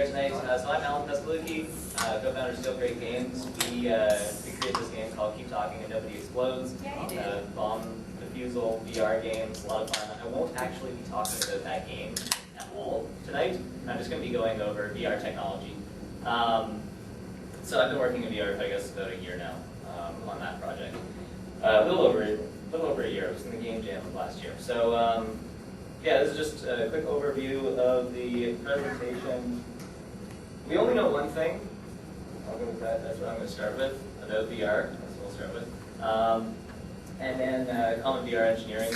Tonight, so I'm Pestaluky, co-founder of Still Great Games. We created this game called Keep Talking and Nobody Explodes. Bomb defusal VR games, a lot of fun. I won't actually be talking about that game at all tonight. I'm just going to be going over VR technology. So I've been working in VR for I guess about a year now on that project. A little over a year. I was in the game jam of last year. So yeah, this is just a quick overview of the presentation. We only know one thing. I'll go with that. That's what I'm going to start with, about VR. That's what we'll start with. And then common VR engineering,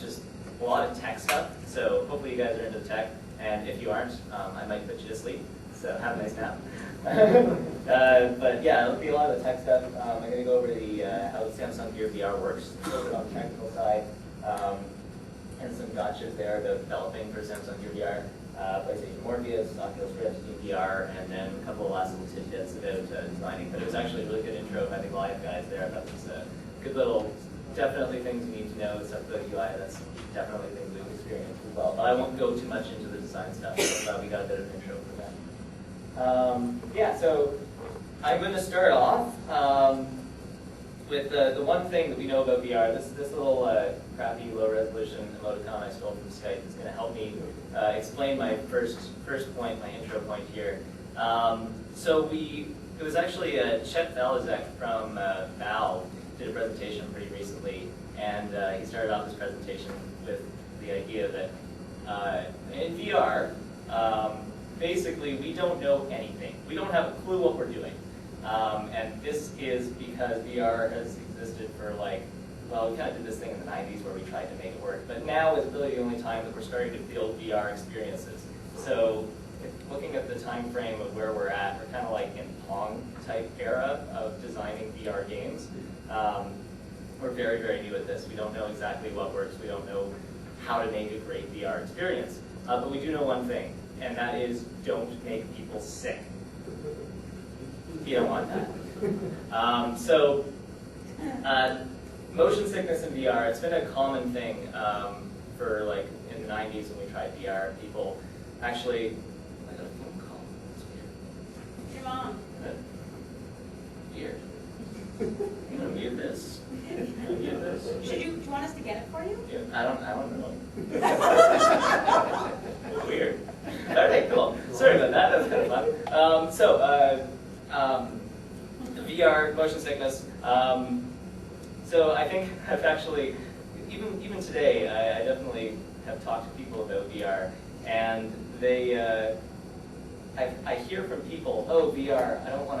just a lot of tech stuff. So hopefully you guys are into tech. And if you aren't, I might put you to sleep. So have a nice nap. But yeah, it'll be a lot of the tech stuff. I'm going to go over the how the Samsung Gear VR works, a little bit on the technical side, and some gotchas there about developing for Samsung Gear VR. PlayStation Morpheus, Oculus Rift, VR, and then a couple of last little tidbits about designing. But it was actually a really good intro by the Goliath guys there. I thought it was a good little, definitely things you need to know, stuff about UI, that's definitely things we've experienced as well. But I won't go too much into the design stuff, so we got a bit of an intro for that. Yeah, so I'm going to start off with the one thing that we know about VR. This little crappy low-resolution emoticon I stole from Skype is going to help me explain my first point, my intro point here. So it was actually Chet Valazek from Valve did a presentation pretty recently, and he started off his presentation with the idea that in VR, basically we don't know anything. We don't have a clue what we're doing. And this is because VR has existed for well, we kind of did this thing in the 90s where we tried to make it work, but now is really the only time that we're starting to build VR experiences. So looking at the time frame of where we're at, we're kind of like in Pong type era of designing VR games. We're very, very new at this. We don't know exactly what works. We don't know how to make a great VR experience. But we do know one thing, and that is don't make people sick. You don't want that. Motion sickness in VR, it's been a common thing for in the 90s when we tried VR. People actually, I got a phone call. That's weird. Your mom. Weird. I'm gonna mute this. Do you want us to get it for you? Yeah, I don't know. Weird. Okay, cool. Sorry about that. That was kind of fun. VR, motion sickness. So I think I've actually, even today, I definitely have talked to people about VR, and they, I hear from people, oh, VR, I don't want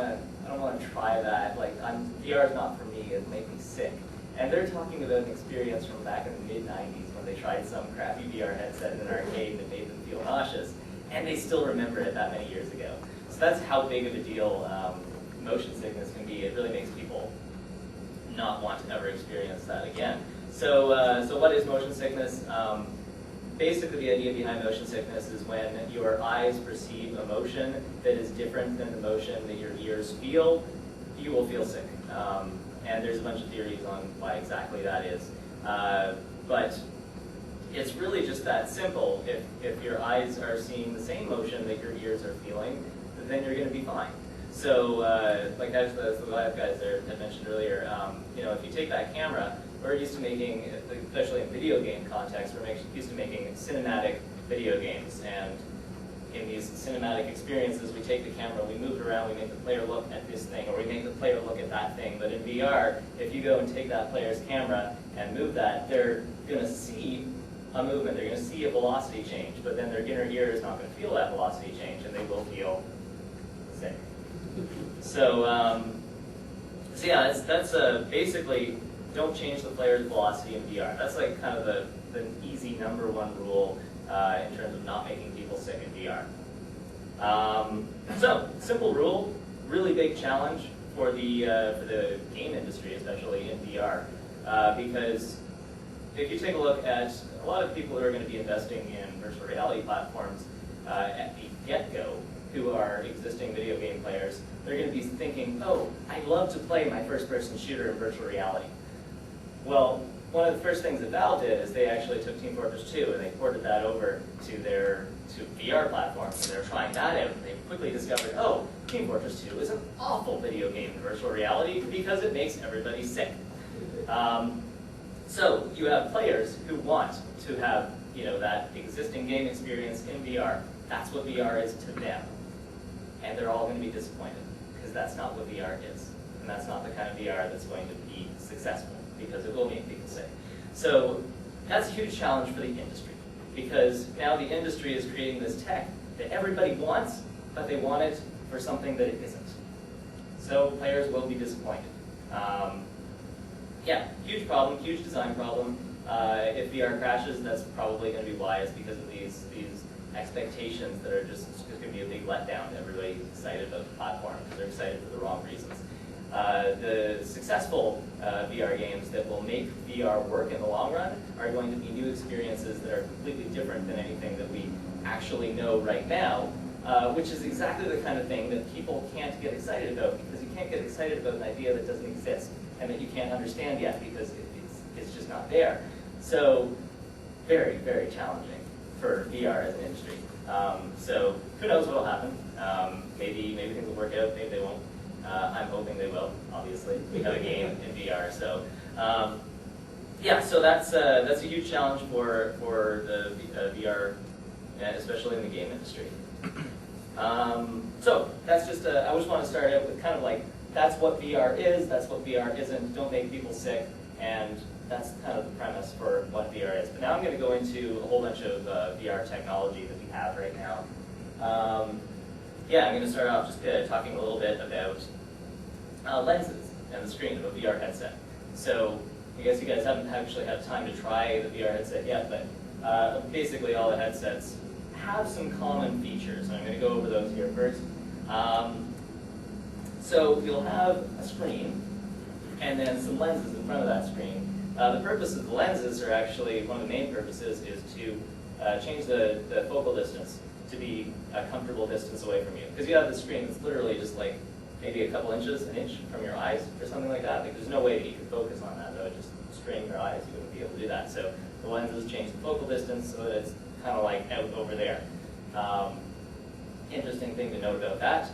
to try that. VR is not for me. It'll make me sick. And they're talking about an experience from back in the mid-90s when they tried some crappy VR headset in an arcade and it made them feel nauseous, and they still remember it that many years ago. So that's how big of a deal motion sickness can be. It really makes people not want to ever experience that again. So, so what is motion sickness? Basically, the idea behind motion sickness is when your eyes perceive a motion that is different than the motion that your ears feel, you will feel sick. And there's a bunch of theories on why exactly that is. But it's really just that simple. If your eyes are seeing the same motion that your ears are feeling, then you're going to be fine. So, like as the Goliath guys there had mentioned earlier, if you take that camera, we're used to making, especially in video game context, we're used to making cinematic video games. And in these cinematic experiences, we take the camera, we move it around, we make the player look at this thing, or we make the player look at that thing. But in VR, if you go and take that player's camera and move that, they're going to see a movement, they're going to see a velocity change, but then their inner ear is not going to feel that velocity change, and they will feel sick. So, so yeah, that's basically don't change the player's velocity in VR. That's like kind of the easy #1 rule in terms of not making people sick in VR. So, simple rule, really big challenge for the game industry, especially in VR, because if you take a look at a lot of people who are going to be investing in virtual reality platforms at the get-go, who are existing video game players, they're going to be thinking, oh, I'd love to play my first-person shooter in virtual reality. Well, one of the first things that Valve did is they actually took Team Fortress 2 and they ported that over to their VR platforms, and they were trying that out, and they quickly discovered, oh, Team Fortress 2 is an awful video game in virtual reality because it makes everybody sick. So you have players who want to have that existing game experience in VR. That's what VR is to them. And they're all going to be disappointed because that's not what VR is. And that's not the kind of VR that's going to be successful because it will make people sick. So that's a huge challenge for the industry because now the industry is creating this tech that everybody wants, but they want it for something that it isn't. So players will be disappointed. Yeah, huge problem, huge design problem. If VR crashes, that's probably going to be why. It's because of these expectations that are just going to be a big letdown. Everybody's excited about the platform because they're excited for the wrong reasons. The successful VR games that will make VR work in the long run are going to be new experiences that are completely different than anything that we actually know right now, which is exactly the kind of thing that people can't get excited about because you can't get excited about an idea that doesn't exist and that you can't understand yet because it's just not there. So very, very challenging for VR as an industry. So who knows what will happen? Maybe things will work out, maybe they won't. I'm hoping they will, obviously. We have a game in VR, so yeah. So that's a huge challenge for the VR, especially in the game industry. So that's just I just want to start out with kind of like that's what VR is, that's what VR isn't. Don't make people sick, and that's kind of the premise for what VR is. But now I'm going to go into a whole bunch of VR technology that we have right now. Yeah, I'm going to start off just talking a little bit about lenses and the screen of a VR headset. So I guess you guys haven't actually had time to try the VR headset yet, but basically all the headsets have some common features. I'm going to go over those here first. So you'll have a screen and then some lenses in front of that screen. The purpose of the lenses are actually, one of the main purposes is to change the focal distance to be a comfortable distance away from you. Because you have the screen that's literally just like maybe a couple inches, an inch from your eyes or something like that. Like there's no way that you could focus on that. That would just strain your eyes. You wouldn't be able to do that. So the lenses change the focal distance so that it's kind of like out over there. Interesting thing to note about that.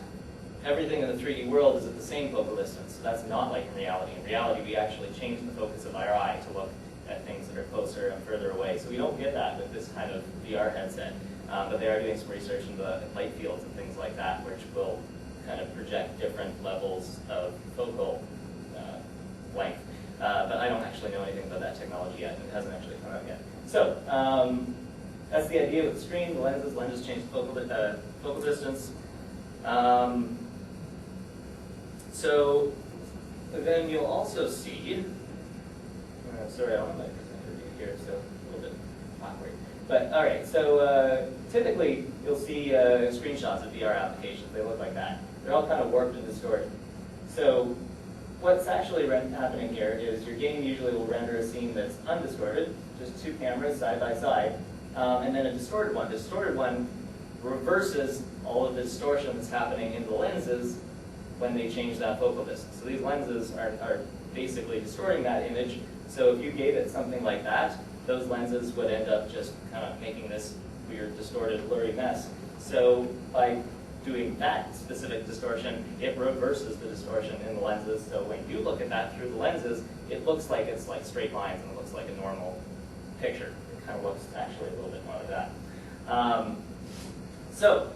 Everything in the 3D world is at the same focal distance. So that's not like in reality. In reality, we actually change the focus of our eye to look at things that are closer and further away. So we don't get that with this kind of VR headset. But they are doing some research into light fields and things like that, which will kind of project different levels of focal length. But I don't actually know anything about that technology yet, and it hasn't actually come out yet. So that's the idea with the screen, the lenses. Lenses change the focal distance. So then you'll also see, sorry, I don't have my presenter here, so a little bit awkward. But all right, so typically you'll see screenshots of VR applications. They look like that. They're all kind of warped and distorted. So what's actually happening here is your game usually will render a scene that's undistorted, just two cameras side by side, and then a distorted one. The distorted one reverses all of the distortion that's happening in the lenses when they change that focal distance. So these lenses are basically distorting that image. So if you gave it something like that, those lenses would end up just kind of making this weird, distorted, blurry mess. So by doing that specific distortion, it reverses the distortion in the lenses. So when you look at that through the lenses, it looks like it's like straight lines and it looks like a normal picture. It kind of looks actually a little bit more like that. So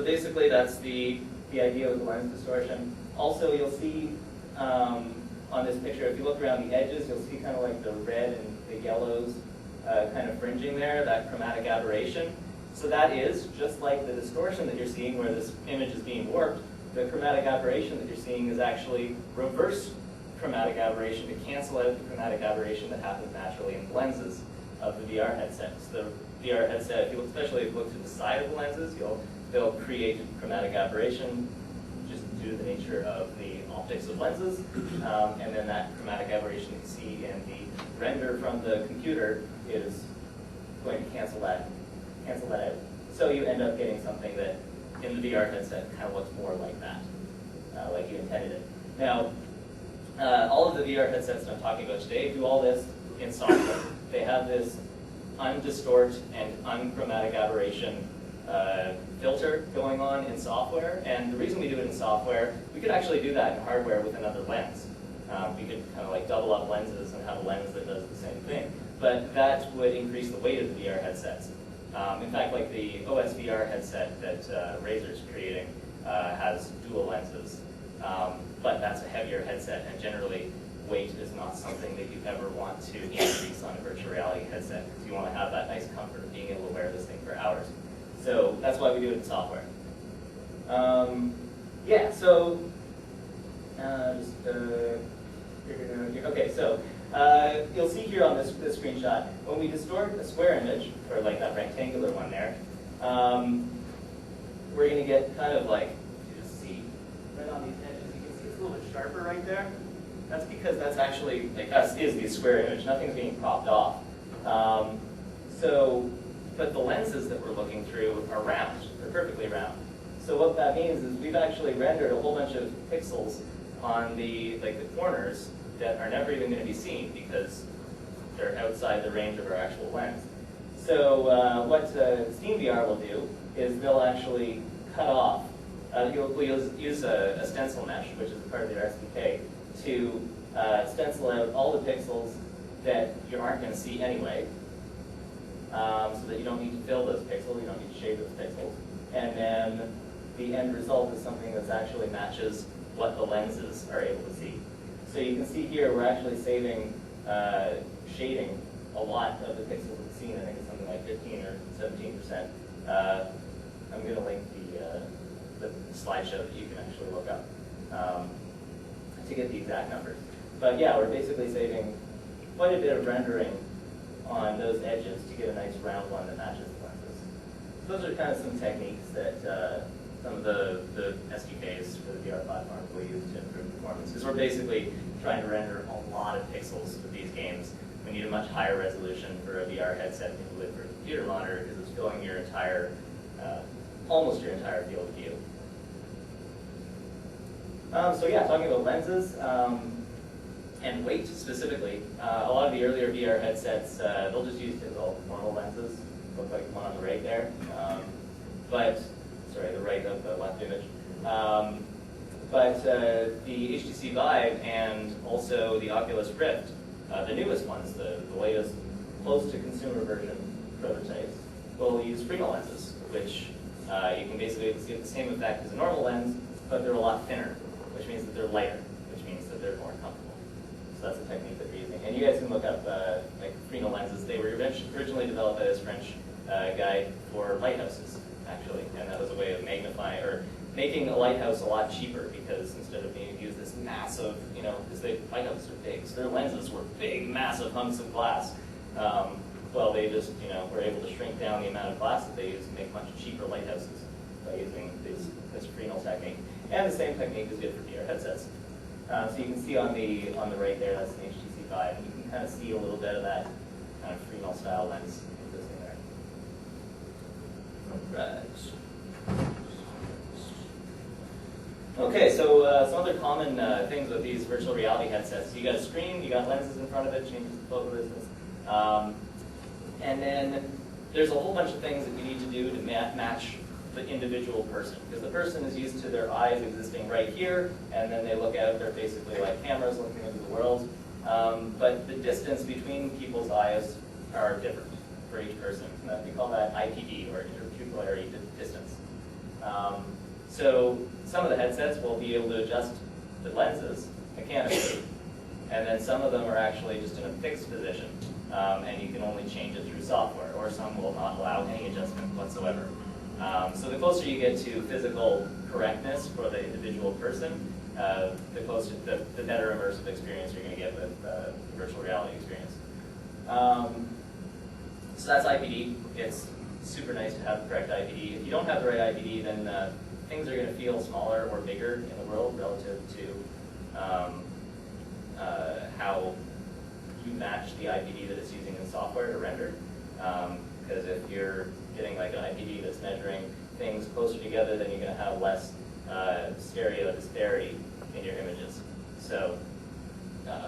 basically that's the idea with the lens distortion. Also, you'll see on this picture, if you look around the edges, you'll see kind of like the red and the yellows kind of fringing there, that chromatic aberration. So that is, just like the distortion that you're seeing where this image is being warped, the chromatic aberration that you're seeing is actually reverse chromatic aberration to cancel out the chromatic aberration that happens naturally in the lenses of the VR headset. So the VR headset, especially if you look to the side of the lenses, they'll create chromatic aberration just due to the nature of the optics of lenses, and then that chromatic aberration that you see in the render from the computer is going to cancel that out. So you end up getting something that in the VR headset kind of looks more like that, like you intended it. Now, all of the VR headsets that I'm talking about today do all this in software. They have this undistort and unchromatic aberration filter going on in software, and the reason we do it in software, we could actually do that in hardware with another lens. We could kind of like double up lenses and have a lens that does the same thing, but that would increase the weight of the VR headsets. In fact, like the OS VR headset that Razer's creating has dual lenses, but that's a heavier headset, and generally weight is not something that you ever want to increase on a virtual reality headset, because you want to have that nice comfort of being able to wear this thing for hours. So that's why we do it in software. Yeah, so okay, so you'll see here on this screenshot, when we distort a square image, or like that rectangular one there, we're going to get kind of like, you just see right on these edges, you can see it's a little bit sharper right there. That's because that's actually, like us is the square image, nothing's being cropped off. But the lenses that we're looking through are round, they're perfectly round. So what that means is we've actually rendered a whole bunch of pixels on the corners that are never even going to be seen because they're outside the range of our actual lens. So what SteamVR will do is they'll actually cut off, we'll use a stencil mesh, which is a part of their SDK, to stencil out all the pixels that you aren't going to see anyway, so that you don't need to fill those pixels, you don't need to shade those pixels. And then the end result is something that actually matches what the lenses are able to see. So you can see here we're actually saving shading a lot of the pixels of the scene. I think it's something like 15 or 17%. I'm going to link the slideshow that you can actually look up to get the exact numbers. But yeah, we're basically saving quite a bit of rendering on those edges to get a nice round one that matches the lenses. So those are kind of some techniques that some of the SDKs for the VR platforms will use to improve performance. Because we're basically trying to render a lot of pixels with these games. We need a much higher resolution for a VR headset than you would for a computer monitor because it's filling your entire, almost your entire field of view. So yeah, talking about lenses and weight specifically, a lot of the earlier VR headsets, they'll just use typical normal lenses, look like the one on the right there. Sorry, the right of the left image. But the HTC Vive and also the Oculus Rift, the newest ones, the latest close to consumer version prototypes, will use Fresnel lenses, which you can basically get the same effect as a normal lens, but they're a lot thinner, which means that they're lighter, which means that they're more comfortable. So that's the technique that we're using. And you guys can look up like Fresnel lenses. They were originally developed by this French guy for lighthouses, actually, and that was a way of magnifying or making a lighthouse a lot cheaper because instead of needing to use this massive, because lighthouses are big, so their lenses were big, massive hunks of glass. Well, they just, were able to shrink down the amount of glass that they use and make much cheaper lighthouses by using this Fresnel technique. And the same technique is good for VR headsets. So you can see on the right there, that's an HTC Vive, and you can kind of see a little bit of that kind of Fresnel style lens existing there. Right. Okay, so some other common things with these virtual reality headsets. You got a screen, you got lenses in front of it, changes the focal distance. And then there's a whole bunch of things that you need to do to match the individual person. Because the person is used to their eyes existing right here, and then they look out, they're basically like cameras looking into the world. But the distance between people's eyes are different for each person. We call that IPD, or interpupillary distance. So some of the headsets will be able to adjust the lenses mechanically, and then some of them are actually just in a fixed position, and you can only change it through software, or some will not allow any adjustment whatsoever. So the closer you get to physical correctness for the individual person, the better immersive experience you're going to get with the virtual reality experience. So that's IPD. It's super nice to have the correct IPD. If you don't have the right IPD, then things are going to feel smaller or bigger in the world relative to how you match the IPD that it's using in software to render. Because if you're getting like an IPD that's measuring things closer together, then you're going to have less stereo disparity in your images. So,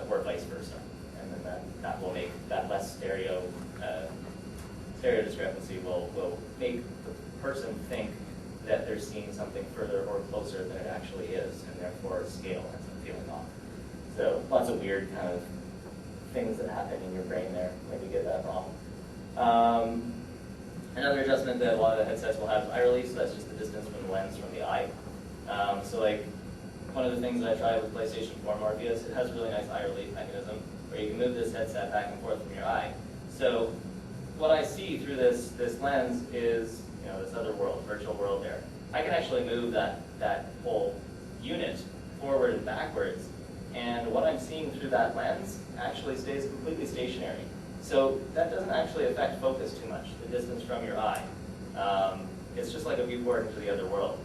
or vice versa. And then that will make that less stereo discrepancy will make the person think that they're seeing something further or closer than it actually is, and therefore scale ends up feeling off. So lots of weird kind of things that happen in your brain there when you get that wrong. Another adjustment that a lot of the headsets will have is eye release, so that's just the distance from the lens from the eye. So like one of the things that I tried with PlayStation 4 Morpheus, it has a really nice eye relief mechanism where you can move this headset back and forth from your eye. So what I see through this lens is, you know, this other world, virtual world there. I can actually move that whole unit forward and backwards, and what I'm seeing through that lens actually stays completely stationary. So that doesn't actually affect focus too much, the distance from your eye. It's just like a viewport into the other world.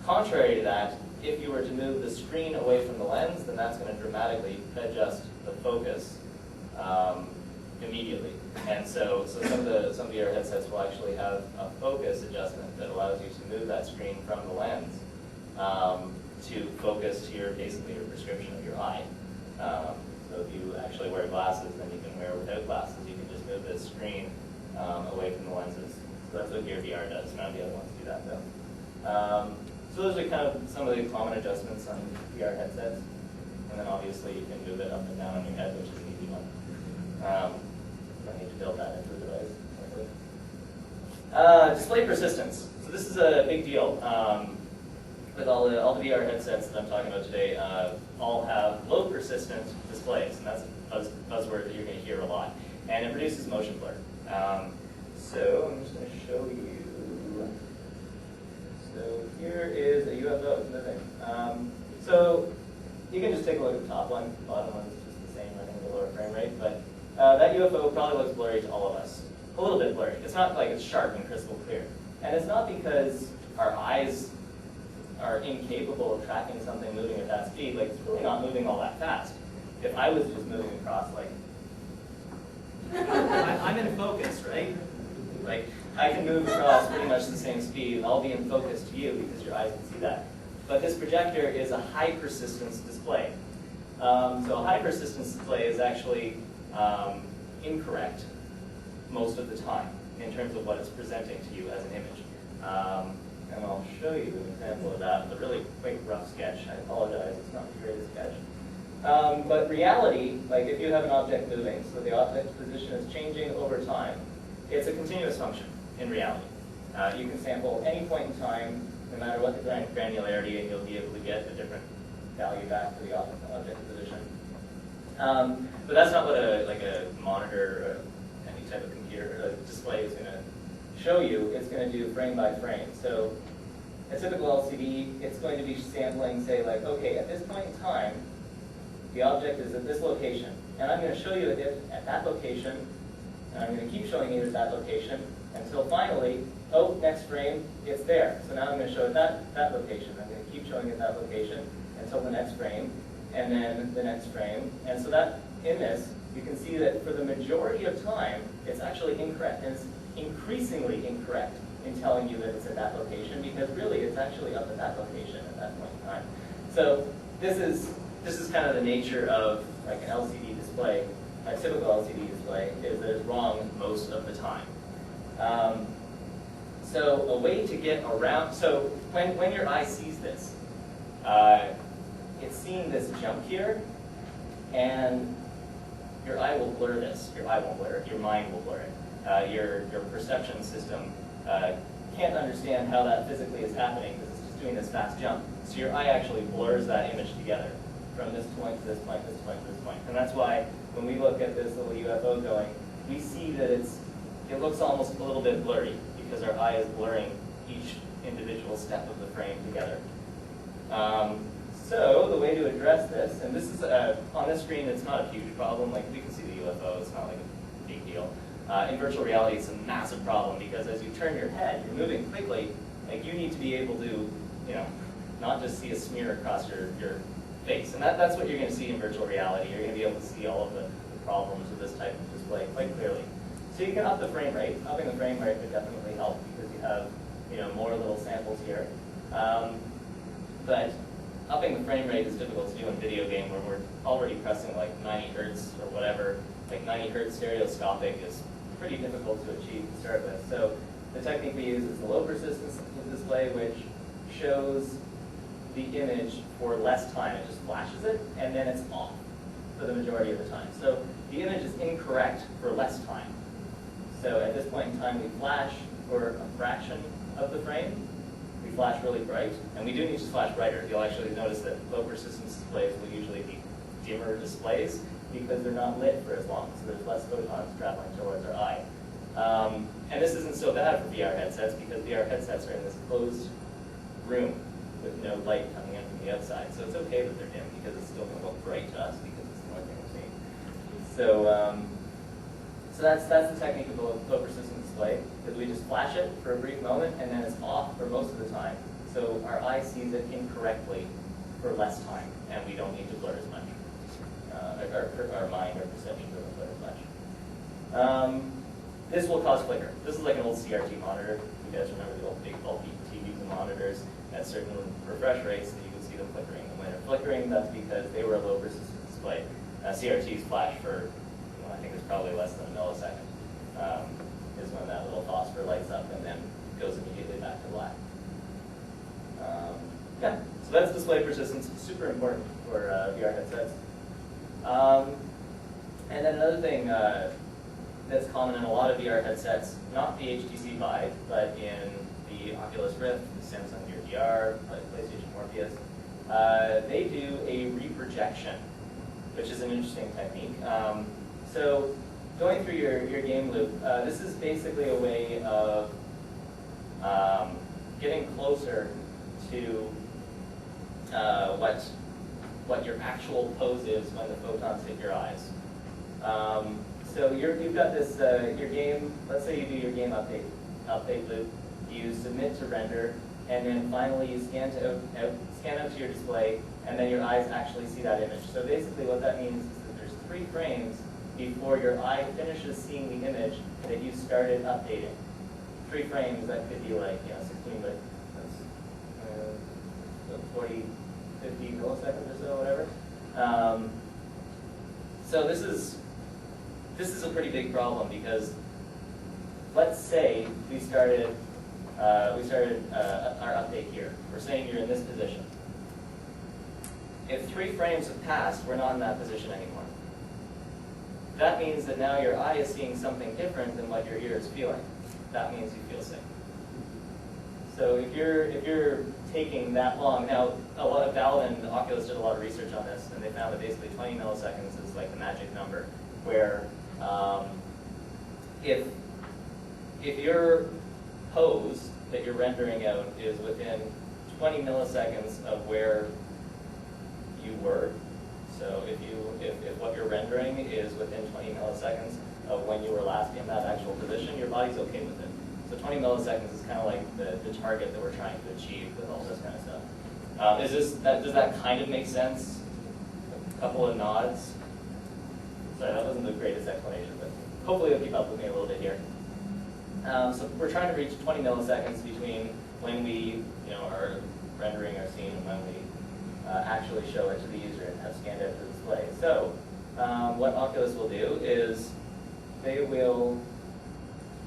Contrary to that, if you were to move the screen away from the lens, then that's going to dramatically adjust the focus immediately. And so some of the VR headsets will actually have a focus adjustment that allows you to move that screen from the lens to focus to basically your prescription of your eye. So if you actually wear glasses, then you can wear without glasses. You can just move this screen away from the lenses. So that's what Gear VR does. None of the other ones do that though. So those are kind of some of the common adjustments on VR headsets. And then obviously you can move it up and down on your head, which is an easy one. You don't need to build that into the device. Display persistence. So this is a big deal. With all the VR headsets that I'm talking about today, all have low persistent displays, and that's a buzzword that you're going to hear a lot. And it reduces motion blur. So I'm just going to show you. So here is a UFO moving. So you can just take a look at the top one. The bottom one is just the same, I think, the lower frame rate. But that UFO probably looks blurry to all of us. A little bit blurry. It's not like it's sharp and crystal clear. And it's not because our eyes are incapable of tracking something moving at that speed. Like, it's really not moving all that fast. If I was just moving across, like, I'm in focus, right? Like, I can move across pretty much the same speed, and I'll be in focus to you because your eyes can see that. But this projector is a high persistence display. So a high persistence display is actually incorrect most of the time in terms of what it's presenting to you as an image. And I'll show you an example of that with a really quick, rough sketch. I apologize, it's not the greatest sketch. But reality, like if you have an object moving, so the object's position is changing over time, it's a continuous function in reality. You can sample any point in time, no matter what the granularity, and you'll be able to get a different value back to the object position. But that's not what a monitor or any type of computer display is going to show you. It's going to do frame by frame. So a typical LCD, it's going to be sampling, say, like, okay, at this point in time, the object is at this location. And I'm going to show you it at that location, and I'm going to keep showing you at that location until finally, oh, next frame, it's there. So now I'm going to show it that location. I'm going to keep showing it that location until the next frame, and then the next frame. And so that, in this, you can see that for the majority of time, it's actually incorrect. And it's increasingly incorrect in telling you that it's at that location, because really it's actually up at that location at that point in time. So this is kind of the nature of like an LCD display. A typical LCD display is that it's wrong most of the time. So a way to get around, so when your eye sees this, it's seeing this jump here, and your eye will blur this. Your eye won't blur it, your mind will blur it. Your perception system can't understand how that physically is happening because it's just doing this fast jump. So your eye actually blurs that image together from this point to this point, this point to this point. And that's why when we look at this little UFO going, we see that it looks almost a little bit blurry because our eye is blurring each individual step of the frame together. So the way to address this, and this is on this screen, it's not a huge problem. Like we can see the UFO, it's not like a big deal. In virtual reality, it's a massive problem because as you turn your head, you're moving quickly. Like you need to be able to, not just see a smear across your face. And that's what you're going to see in virtual reality. You're going to be able to see all of the problems with this type of display quite clearly. So you can up the frame rate. Upping the frame rate would definitely help because you have more little samples here. But upping the frame rate is difficult to do in video game where we're already pressing like 90 hertz or whatever. Like 90 hertz stereoscopic is pretty difficult to achieve to start with. So the technique we use is the low persistence display, which shows the image for less time. It just flashes it, and then it's off for the majority of the time. So the image is incorrect for less time. So at this point in time, we flash for a fraction of the frame. We flash really bright, and we do need to flash brighter. You'll actually notice that low persistence displays will usually be dimmer displays because they're not lit for as long, so there's less photons traveling towards our eye. And this isn't so bad for VR headsets because VR headsets are in this closed room with no light coming in from the outside. So it's okay that they're dim because it's still going to look bright to us because it's the only thing we're seeing. So that's the technique of the low persistence display, is we just flash it for a brief moment and then it's off for most of the time. So our eye sees it incorrectly for less time, and we don't need to blur as much. Our mind, our perception doesn't blur as much. This will cause flicker. This is like an old CRT monitor. You guys remember the old big bulky TVs and monitors at certain refresh rates that you can see them flickering. And when they're flickering, that's because they were a low persistence display. CRTs flash for, I think it's probably less than a millisecond, is when that little phosphor lights up and then goes immediately back to black. Yeah, so that's display persistence, super important for VR headsets. And then another thing that's common in a lot of VR headsets, not the HTC Vive, but in the Oculus Rift, the Samsung Gear VR, PlayStation Morpheus, they do a reprojection, which is an interesting technique. So going through your game loop, this is basically a way of getting closer to what your actual pose is when the photons hit your eyes. So you've got this, your game, let's say you do your game update loop, you submit to render, and then finally you scan out to your display, and then your eyes actually see that image. So basically what that means is that there's 3 frames before your eye finishes seeing the image that you started updating. 3 frames, that could be like, 16, but that's 40, 50 milliseconds or so, whatever. So this is a pretty big problem because let's say we started our update here. We're saying you're in this position. If 3 frames have passed, we're not in that position anymore. That means that now your eye is seeing something different than what your ear is feeling. That means you feel sick. So if you're taking that long, now a lot of Valve and Oculus did a lot of research on this, and they found that basically 20 milliseconds is like the magic number, where if your pose that you're rendering out is within 20 milliseconds of where you were, so if what you're rendering is within 20 milliseconds of when you were last in that actual position, your body's okay with it. So 20 milliseconds is kind of like the target that we're trying to achieve with all this kind of stuff. Does that kind of make sense? A couple of nods. Sorry, that wasn't the greatest explanation, but hopefully you'll keep up with me a little bit here. So we're trying to reach 20 milliseconds between when we are rendering our scene and when we actually show it to the user and have scanned out the display. So what Oculus will do is they will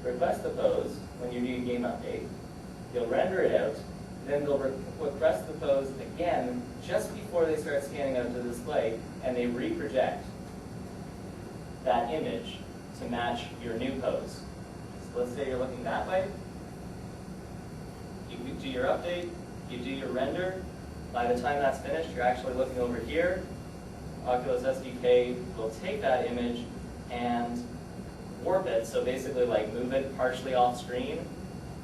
request the pose when you do a game update. You'll render it out, then they'll request the pose again just before they start scanning out the display, and they reproject that image to match your new pose. So let's say you're looking that way. You do your update, you do your render. By the time that's finished, you're actually looking over here. Oculus SDK will take that image and warp it, so basically like move it partially off screen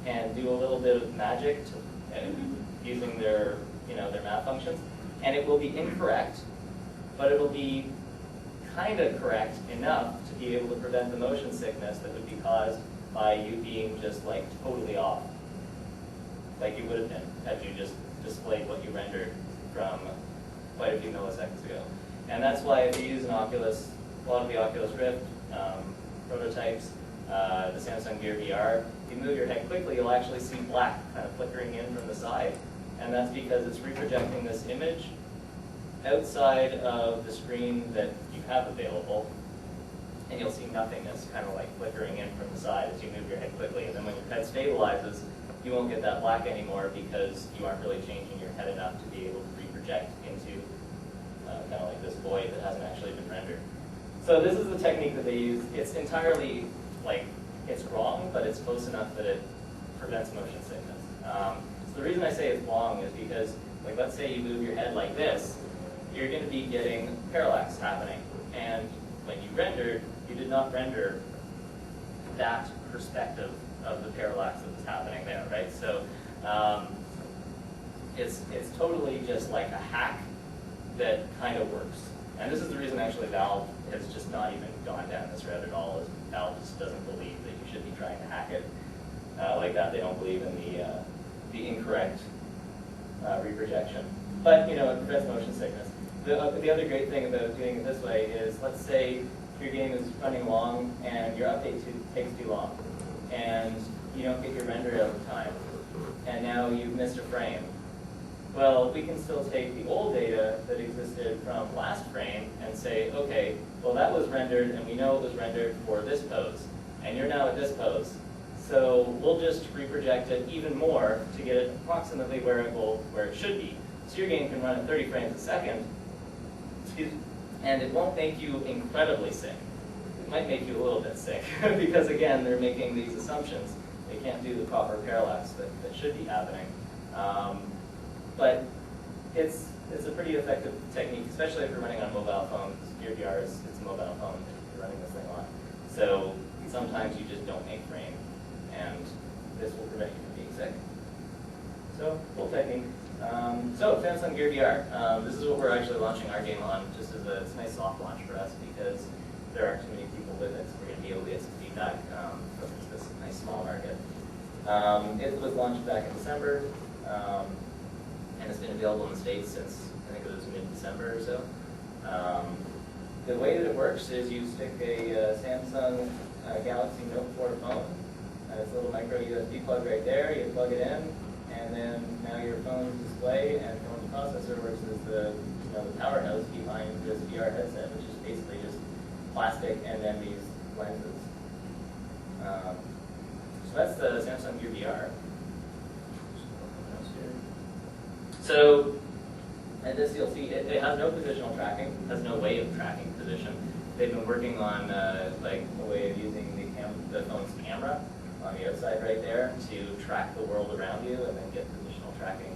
and do a little bit of magic using their their math functions, and it will be incorrect, but it will be kind of correct enough to be able to prevent the motion sickness that would be caused by you being just like totally off, like you would have been had you just displayed what you rendered from quite a few milliseconds ago. And that's why if you use an Oculus, a lot of the Oculus Rift prototypes, the Samsung Gear VR, if you move your head quickly, you'll actually see black kind of flickering in from the side. and that's because it's reprojecting this image outside of the screen that you have available, and you'll see nothingness kind of like flickering in from the side as you move your head quickly. And then when your head stabilizes, you won't get that black anymore because you aren't really changing your head enough to be able to reproject into kind of like this void that hasn't actually been rendered. So this is the technique that they use. It's entirely, like, it's wrong, but it's close enough that it prevents motion sickness. So the reason I say it's wrong is because, like, let's say you move your head like this, you're going to be getting parallax happening. And when you rendered, you did not render that perspective of the parallax that was happening there, right? So it's totally just like a hack that kind of works. And this is the reason actually Valve has just not even gone down this route at all, is Valve just doesn't believe that you should be trying to hack it like that. They don't believe in the incorrect reprojection. But, you know, it prevents motion sickness. The other great thing about doing it this way is, let's say your game is running along and your update takes too long, and you don't get your render out in time, and now you've missed a frame. Well, we can still take the old data that existed from last frame and say, okay, well that was rendered, and we know it was rendered for this pose, and you're now at this pose. So we'll just reproject it even more to get it approximately where it should be. So your game can run at 30 frames a second, and it won't make you incredibly sick. It might make you a little bit sick, because again, they're making these assumptions. They can't do the proper parallax that should be happening. But it's a pretty effective technique, especially if you're running on a mobile phone. GearVR it's a mobile phone that you're running this thing on. So sometimes you just don't make frame, and this will prevent you from being sick. So, cool technique. So, Samsung Gear VR. This is what we're actually launching our game on, just as it's a nice soft launch for us because there aren't too many people with it, so we're going to be able to get some feedback from this nice small market. It was launched back in December, and it's been available in the States since, I think it was mid-December or so. The way that it works is you stick a Samsung Galaxy Note 4 phone, it's a little micro USB plug right there, you plug it in, and then now your phone's display and phone processor works as the powerhouse behind this VR headset, which is basically just plastic and then these lenses. So that's the Samsung Gear VR. So at this you'll see it has no positional tracking, has no way of tracking position. They've been working on like a way of using the phone's camera on the outside right there to track the world around you and then get positional tracking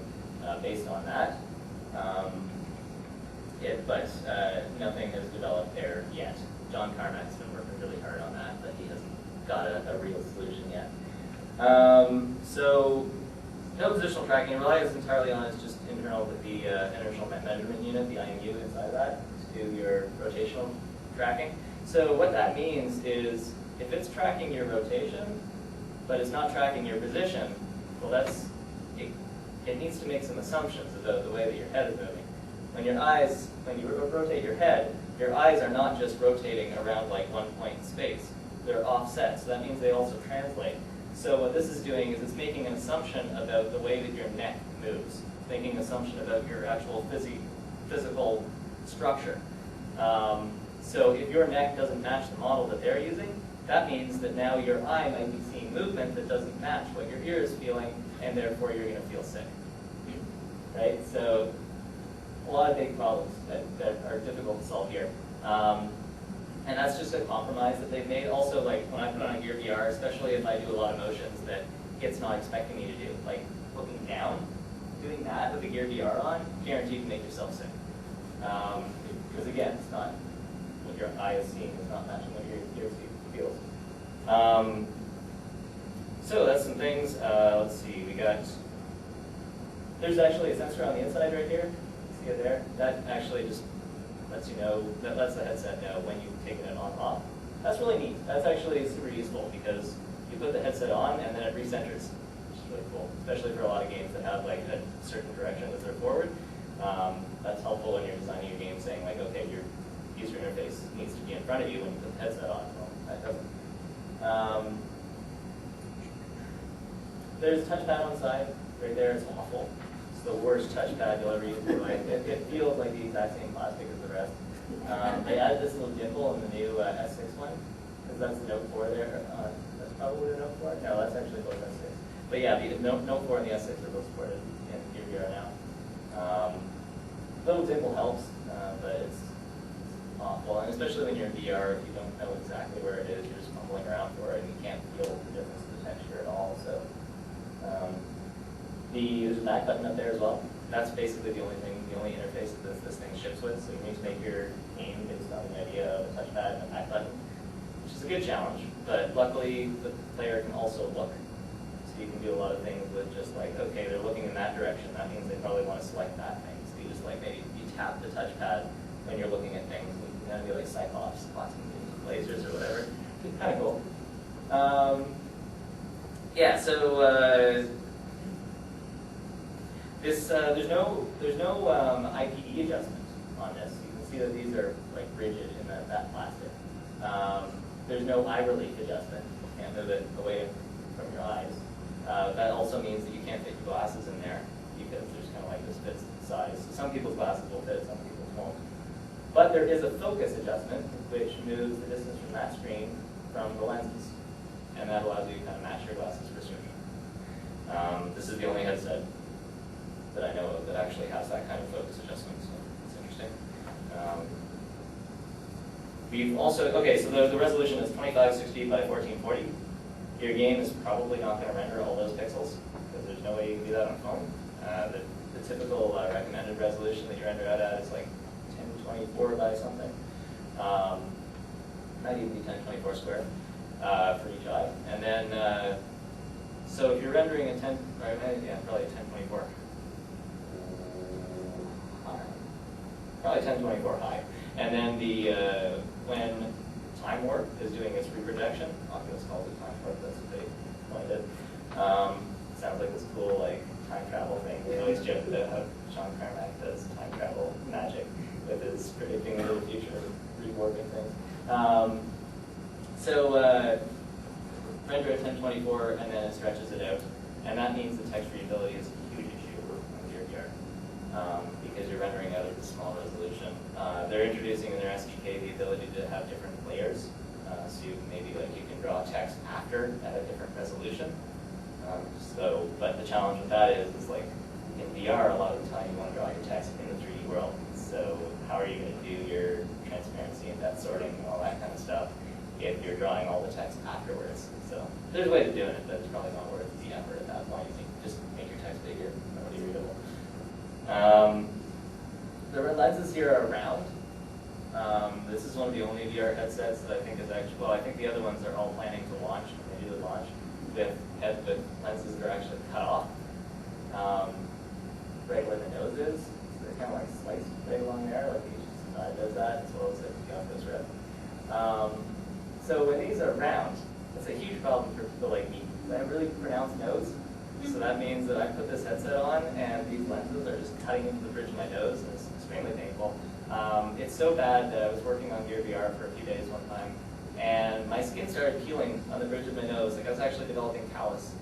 based on that. But nothing has developed there yet. John Carmack's been working really hard on that, but he hasn't got a real solution yet. So no positional tracking. It relies entirely on it's just internal with the inertial measurement unit, the IMU inside that, to do your rotational tracking. So what that means is if it's tracking your rotation, but it's not tracking your position, well it needs to make some assumptions about the way that your head is moving. When you rotate your head, your eyes are not just rotating around like one point in space. They're offset, so that means they also translate. So what this is doing is it's making an assumption about the way that your neck moves, making an assumption about your actual physical structure. So if your neck doesn't match the model that they're using, that means that now your eye might be seeing movement that doesn't match what your ear is feeling, and therefore you're going to feel sick. Right? So a lot of big problems that are difficult to solve here. And that's just a compromise that they've made. Also, like when I put on Gear VR, especially if I do a lot of motions that it's not expecting me to do, like looking down, doing that with the Gear VR on, guaranteed to make yourself sick. Because again, it's not what your eye is seeing is not matching what your ear feels. So that's some things. Let's see, there's actually a sensor on the inside right here. See it there? That actually just lets you know, that lets the headset know when you've taken it on off. That's really neat. That's actually super useful because you put the headset on and then it recenters, which is really cool, especially for a lot of games that have like a certain direction that they're forward. That's helpful when you're designing your game, saying like, okay, your user interface needs to be in front of you when you put the headset on. Well, that doesn't. There's a touchpad on the side, right there, it's awful. It's the worst touchpad you'll ever use in your life. It feels like the exact same plastic as the rest. They added this little dimple in the new S6 one, because that's the Note 4 there. That's probably the Note 4. No, that's actually both S6. But yeah, the Note 4 and the S6 are both supported in Gear VR now. Little dimple helps, but it's awful. And especially when you're in VR, if you don't know exactly where it is, you're just fumbling around for it and you can't feel the difference in the texture at all. So there's a back button up there as well. That's basically the only interface that this thing ships with. So you need to make your game based on the idea of a touchpad and a back button, which is a good challenge. But luckily, the player can also look. So you can do a lot of things with just like, okay, they're looking in that direction. That means they probably want to select that thing. So you just like maybe you tap the touchpad when you're looking at things. You can kind of be like Cyclops, spotting lasers or whatever. Kind of cool. Yeah. So. There's no IGDA adjustment on this. You can see that these are like rigid in that plastic. There's no eye relief adjustment. You can't move it away from your eyes. That also means that you can't fit your glasses in there because there's kind of like this fits size. So some people's glasses will fit, some people's won't. But there is a focus adjustment which moves the distance from that screen from the lenses, and that allows you to kind of match your glasses prescription. This is the only headset that I know of that actually has that kind of focus adjustment, so it's interesting. We've also, okay, so the resolution is 2560 by 1440. Your game is probably not going to render all those pixels, because there's no way you can do that on a phone. The typical recommended resolution that you render out at is like 1024 by something. Might even be 1024 square for each eye. And then, so if you're rendering a 10, or yeah, probably a 1024. Probably 1024 high. And then when Time Warp is doing its reprojection, Oculus calls it Time Warp, that's what they coined it. Sounds like this cool like time travel thing. We always joke about how Sean Carmack does time travel magic with his predicting into the future, rewarping things. Render at 1024 and then it stretches it out. And that means the text readability is a huge issue on Gear VR. Because you're rendering out at a small resolution. They're introducing in their SDK the ability to have different layers. So you can maybe like you can draw text after at a different resolution. But the challenge with that is like in VR, a lot of the time you want to draw your text in the 3D world. So how are you going to do your transparency and depth sorting and all that kind of stuff if you're drawing all the text afterwards? So there's a way to doing it, but it's probably not worth the effort at that point. You can just make your text bigger, already readable. The lenses here are round. This is one of the only VR headsets that I think is actually, well, I think the other ones are all planning to launch, when they do the launch, with lenses that are actually cut off right where the nose is. So they're kind of like sliced right along there, like each side does that, as well as like the Oculus Rift. So when these are round, it's a huge problem for people like me. I have really pronounced nose. So that means that I put this headset on and these lenses are just cutting into the bridge of my nose, and it's extremely painful. It's so bad that I was working on Gear VR for a few days one time, and my skin started peeling on the bridge of my nose. Like I was actually developing callus.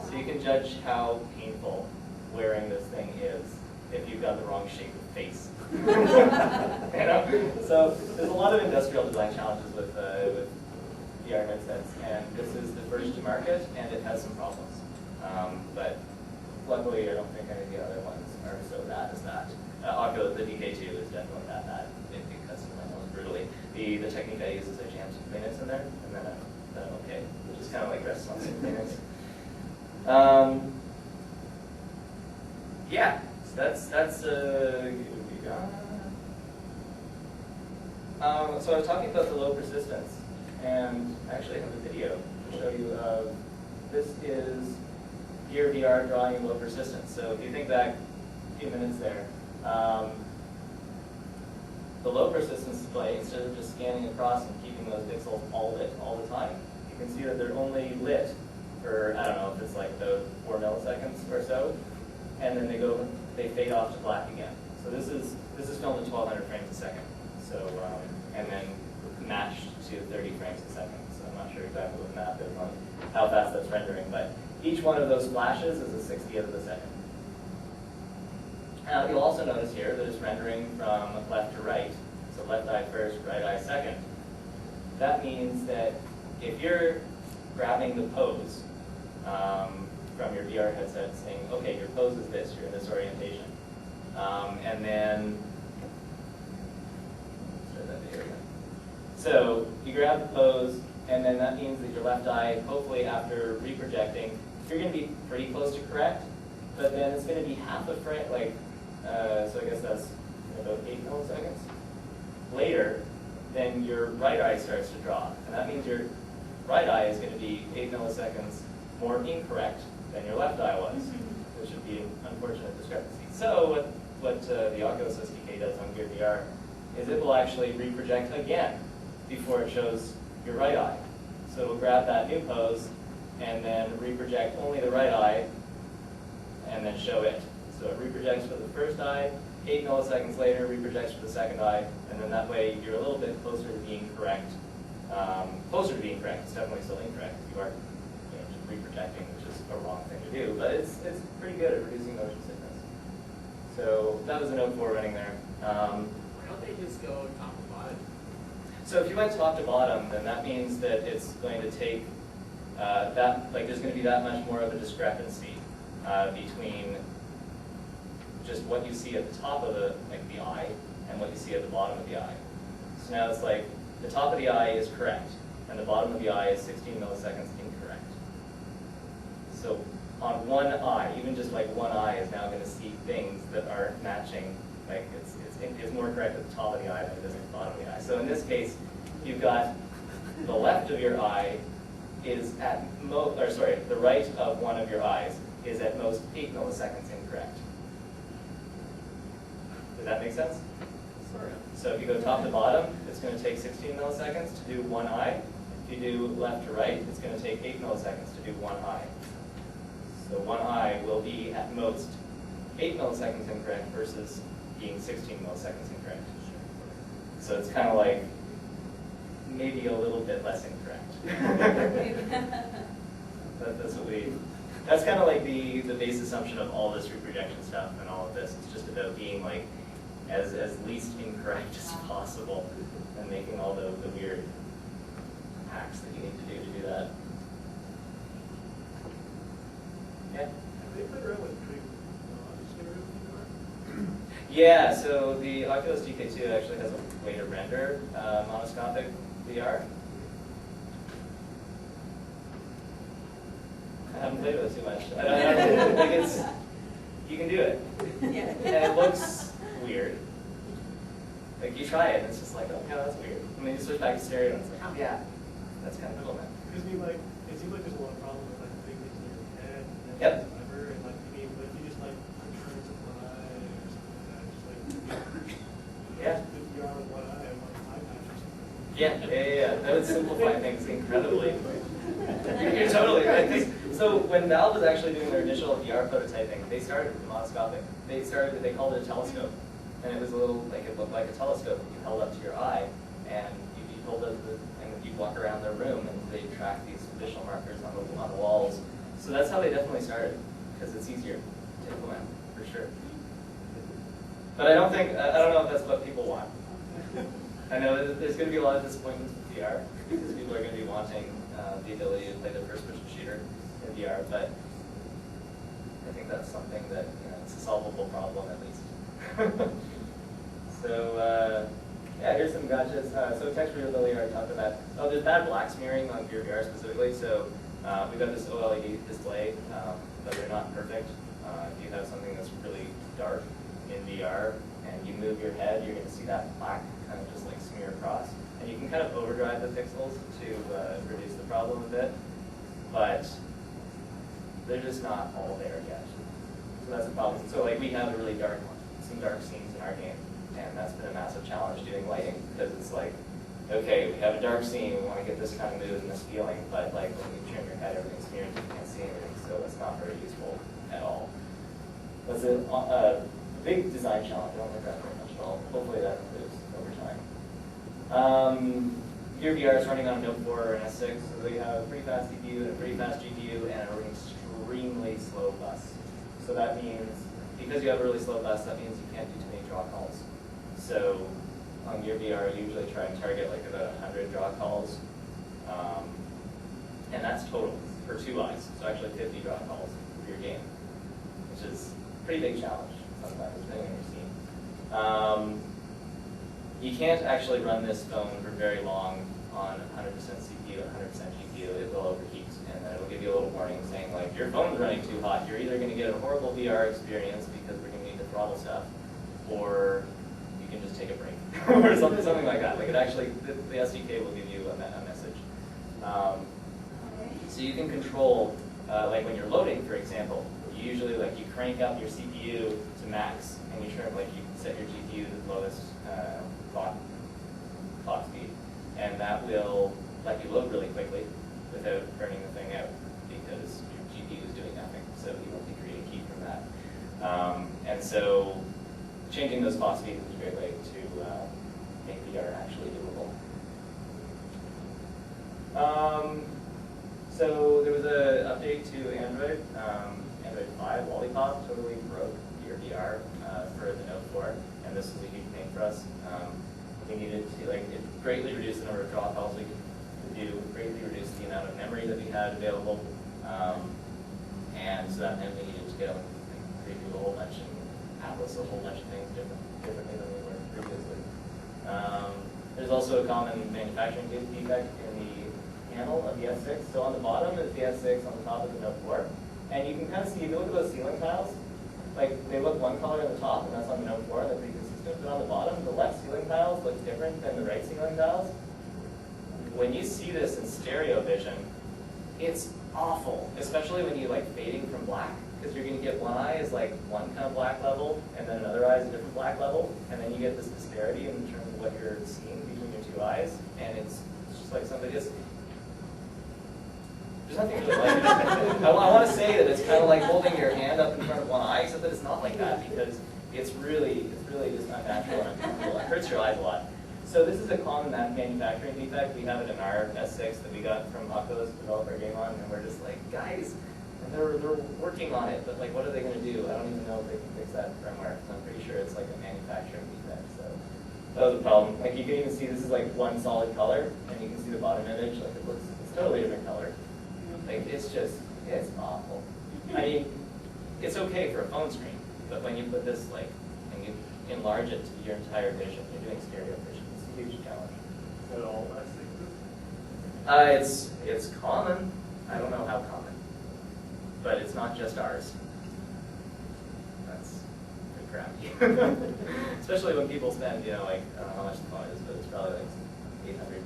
So you can judge how painful wearing this thing is if you've got the wrong shape of face. You know? So there's a lot of industrial design challenges with VR headsets, and this is the first to market, and it has some problems. But luckily, I don't think any of the other ones are so bad as that. Oculus, the DK2 is definitely that bad. It cuts my nose brutally. The technique I use is I jam some Kleenex in there, and then I'm okay. Which is kind of like rests on some Kleenex. Yeah, so that's so I was talking about the low persistence, and I actually have a video to show you. This is Gear VR drawing low persistence. So if you think back a few minutes there, the low persistence display, instead of just scanning across and keeping those pixels all lit all the time, you can see that they're only lit for, I don't know if it's like the 4 milliseconds or so, and then they fade off to black again. So this is filmed at 1200 frames a second. So and then matched to 30 frames a second. So I'm not sure exactly what the math is on how fast that's rendering, but each one of those flashes is a 60th of a second. You'll also notice here that it's rendering from left to right. So left eye first, right eye second. That means that if you're grabbing the pose from your VR headset saying, okay, your pose is this, you're in this orientation. And then, start that video again. So you grab the pose, and then that means that your left eye, hopefully after reprojecting, you're going to be pretty close to correct, but then it's going to be half a frame, like, so I guess that's about 8 milliseconds. Later, then your right eye starts to draw, and that means your right eye is going to be 8 milliseconds more incorrect than your left eye was, which would be an unfortunate discrepancy. So what the Oculus SDK does on Gear VR is it will actually reproject again before it shows your right eye. So it'll grab that new pose and then reproject only the right eye and then show it. So it reprojects for the first eye, 8 milliseconds later reprojects for the second eye, and then that way you're a little bit closer to being correct. Closer to being correct. It's definitely still incorrect if you are just reprojecting, which is a wrong thing to do, but it's pretty good at reducing motion sickness. So that was a note 4 running there. Why don't they just go top to bottom? So if you went top to bottom, then that means that it's going to take there's going to be that much more of a discrepancy between just what you see at the top of the eye and what you see at the bottom of the eye. So now it's like the top of the eye is correct, and the bottom of the eye is 16 milliseconds incorrect. So on one eye, even just like one eye is now going to see things that are matching. Like it's more correct at the top of the eye than it is at the bottom of the eye. So in this case, you've got the left of your eye is at the right of one of your eyes is at most 8 milliseconds incorrect. Does that make sense? Sort of. So if you go top to bottom, it's going to take 16 milliseconds to do one eye. If you do left to right, it's going to take 8 milliseconds to do one eye. So one eye will be at most 8 milliseconds incorrect versus being 16 milliseconds incorrect. So it's kind of like maybe a little bit less incorrect. That's kind of like the base assumption of all this reprojection stuff and all of this. It's just about being like as least incorrect as possible and making all the weird hacks that you need to do that. Yeah? Have they played around with big Yeah, so the Oculus GK2 actually has a way to render monoscopic VR. I haven't played with it too much. I don't like you can do it. Yeah. And it looks weird. Like you try it and it's just like, oh yeah, that's weird. And then you switch back to stereo and it's like, oh yeah, that's kind of cool, man. Because it seems like there's a lot of problems with big things in your head and Yep. whatever, and but if you just turn to one eye or something like that, just Yeah. you're on with one eye and one eye patch or something. Yeah. That would simplify things incredibly. You're totally right. So when Valve was actually doing their initial VR prototyping, they started with monoscopic. They called it a telescope. And it was a little, it looked like a telescope that you held up to your eye, and you'd be told that you'd walk around their room and they'd track these visual markers on the walls. So that's how they definitely started, because it's easier to implement, for sure. But I don't know if that's what people want. I know there's going to be a lot of disappointments with VR, because people are going to be wanting the ability to play the first-person shooter in VR, but I think that's something that, it's a solvable problem at least. So, yeah, here's some gotchas. So text readability, I already talked about. Oh, there's bad black smearing on Gear VR specifically. So we've got this OLED display, but they're not perfect. If you have something that's really dark in VR and you move your head, you're going to see that black kind of just smear across. And you can kind of overdrive the pixels to reduce the problem a bit, but they're just not all there yet. So that's a problem. So we have a really some dark scenes in our game, and that's been a massive challenge doing lighting, because it's okay, we have a dark scene, we want to get this kind of mood and this feeling, but when you turn your head, everything's smeared, you can't see anything, so it's not very useful at all. That's a big design challenge. I don't like that very much at all. Hopefully that improves over time. Gear VR is running on a Note 4 or an S6, so they have a pretty fast CPU and a pretty fast GPU and an extremely slow bus. So that means because you have a really slow bus, that means you can't do too many draw calls. So on Gear VR, you usually try and target like about 100 draw calls. And that's total for 2 eyes. So actually 50 draw calls for your game, which is a pretty big challenge sometimes, depending on your scene. You can't actually run this phone for very long on 100% CPU and 100% GPU. It will overheat, and then it will give you a little warning saying like, your phone's running too hot. You're either going to get a horrible VR experience because we're going to need to throttle stuff, or you can just take a break, or something like that. Like it actually, the SDK will give you a message. So you can control, like when you're loading, for example, you usually like you crank up your CPU to max, and you turn like you set your GPU to the lowest clock speed, and that will let you load really quickly without burning the thing out because your GPU is doing nothing. So you won't be creating heat from that. And so changing those clock speeds is a great way to make VR actually doable. So there was an update to Android. Android 5 Lollipop totally broke your VR for the Note 4, and this was a huge thing for us. We needed to, like, it greatly reduced the number of draw calls we could do, greatly reduced the amount of memory that we had available, and so that meant we needed to go and redo a whole bunch and atlas a whole bunch of things differently than we were previously. There's also a common manufacturing defect in the panel of the S6. So on the bottom is the S6, on the top is the Note 4. And you can kind of see, if you look at those ceiling tiles, like they look one color on the top, and that's on the Note 4, and they're pretty consistent. But on the bottom, the left ceiling tiles look different than the right ceiling tiles. When you see this in stereo vision, it's awful, especially when you like fading from black, because you're going to get one eye is like one kind of black level, and then another eye is a different black level, and then you get this disparity in terms of what you're seeing between your 2 eyes, and it's just like somebody just. There's nothing really like it. I want to say that it's kind of like holding your hand up in front of one eye, except that it's not like that because it's really just not natural and uncomfortable. It hurts your eyes a lot. So this is a common manufacturing defect. We have it in our S6 that we got from Ottawa to develop our game on, and we're just like, guys, and they're working on it, but like, what are they going to do? I don't even know if they can fix that firmware. So I'm pretty sure it's like a manufacturing defect. So that was a problem. Like you can even see this is like one solid color, and you can see the bottom image. Like it's totally different color. Like it's awful. I mean, it's okay for a phone screen, but when you put this like, and you enlarge it to your entire vision, you're doing stereo vision. It's a huge challenge. Is that all S6? It's common. I don't know how common, but it's not just ours. That's pretty crappy. Especially when people spend, you know, like I don't know how much the phone is, but it's probably like $800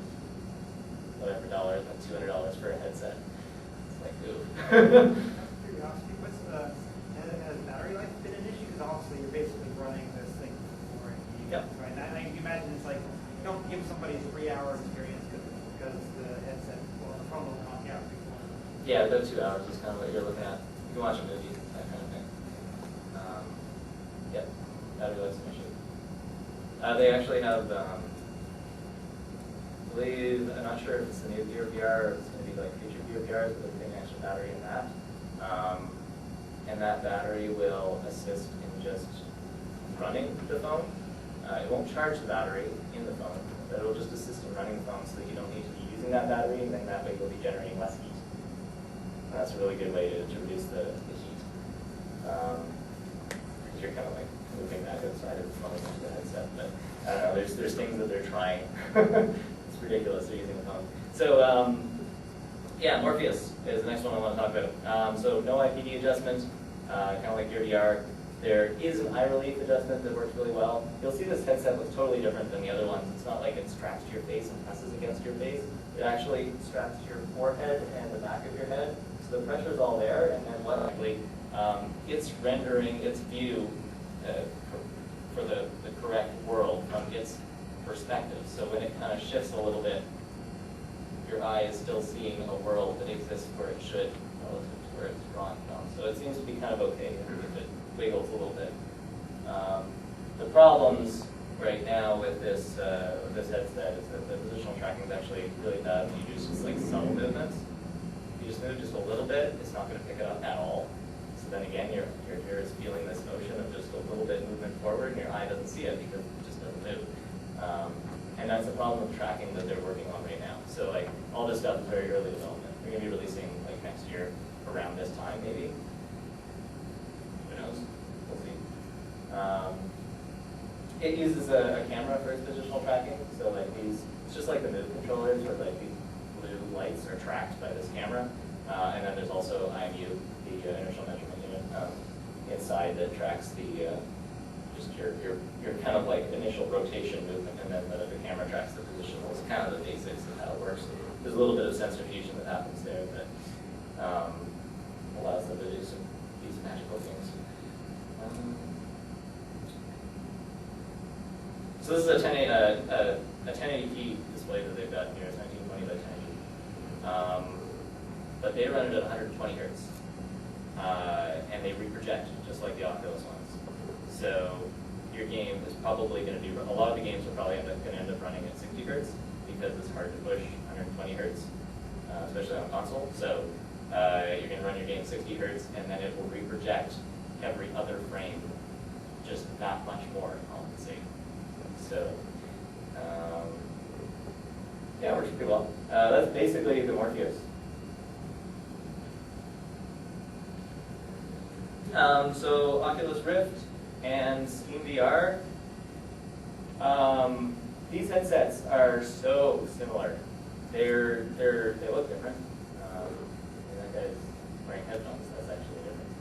whatever dollars, like $200 for a headset. Like, ooh. Curiosity, has battery life been an issue? Because obviously you're basically running this thing for 4 years, Yep. right? And I can imagine it's like, you don't give somebody a 3-hour experience because the headset, well, the phone will knock you out before. Yeah, about 2 hours is kind of what you're looking at. You can watch a movie, that kind of thing. Yep, battery life's an issue. They actually have, I believe, I'm not sure if it's the new Gear VR or if it's going to be like future Gear VRs, but there's an extra battery in that. And that battery will assist in just running the phone. It won't charge the battery in the phone, but it will just assist in running the phone so that you don't need to be using that battery, and then that way you'll be generating less heat. And that's a really good way to reduce the heat. Because you're kind of like moving that outside of the phone into the headset. But I don't know, there's things that they're trying. It's ridiculous, they're using the phone. So yeah, Morpheus is the next one I want to talk about. So no IPD adjustment, kind of like your VR. There is an eye relief adjustment that works really well. You'll see this headset looks totally different than the other ones. It's not like it straps to your face and presses against your face. It actually straps to your forehead and the back of your head. So the pressure's all there, and then what actually, it's rendering its view for the correct world from its perspective. So when it kind of shifts a little bit, your eye is still seeing a world that exists where it should relative to where it's drawn from. So it seems to be kind of okay if it wiggles a little bit. The problems right now with this headset is that the positional tracking is actually really bad when you do just like subtle movements. If you just move just a little bit, it's not going to pick it up at all. So then again, your ear is feeling this motion of just a little bit movement forward, and your eye doesn't see it because it just doesn't move. And that's the problem with tracking that they're working on right now. So like all this stuff is very early development. We're gonna be releasing like next year around this time maybe. Who knows? We'll see. It uses a camera for its positional tracking. So like it's just like the move controllers where like these blue lights are tracked by this camera. And then there's also IMU, the inertial measurement unit, inside that tracks the just your kind of like initial rotation movement, and then the camera tracks the position. It's kind of the basics of how it works. There's a little bit of sensor fusion that happens there that allows them to do these magical things. So this is a 1080p display that they've got here. It's 1920 by 1080. But they run it at 120 hertz, and they reproject just like the Oculus ones. So your game is probably going to be, a lot of the games are probably going to end up running at 60 hertz because it's hard to push 120 hertz, especially on a console. So you're going to run your game 60 hertz, and then it will reproject every other frame just that much more to compensate. So yeah, it works pretty well. That's basically the Morpheus. So Oculus Rift and Steam VR, these headsets are so similar. They look different. That guy's wearing headphones. That's actually a difference.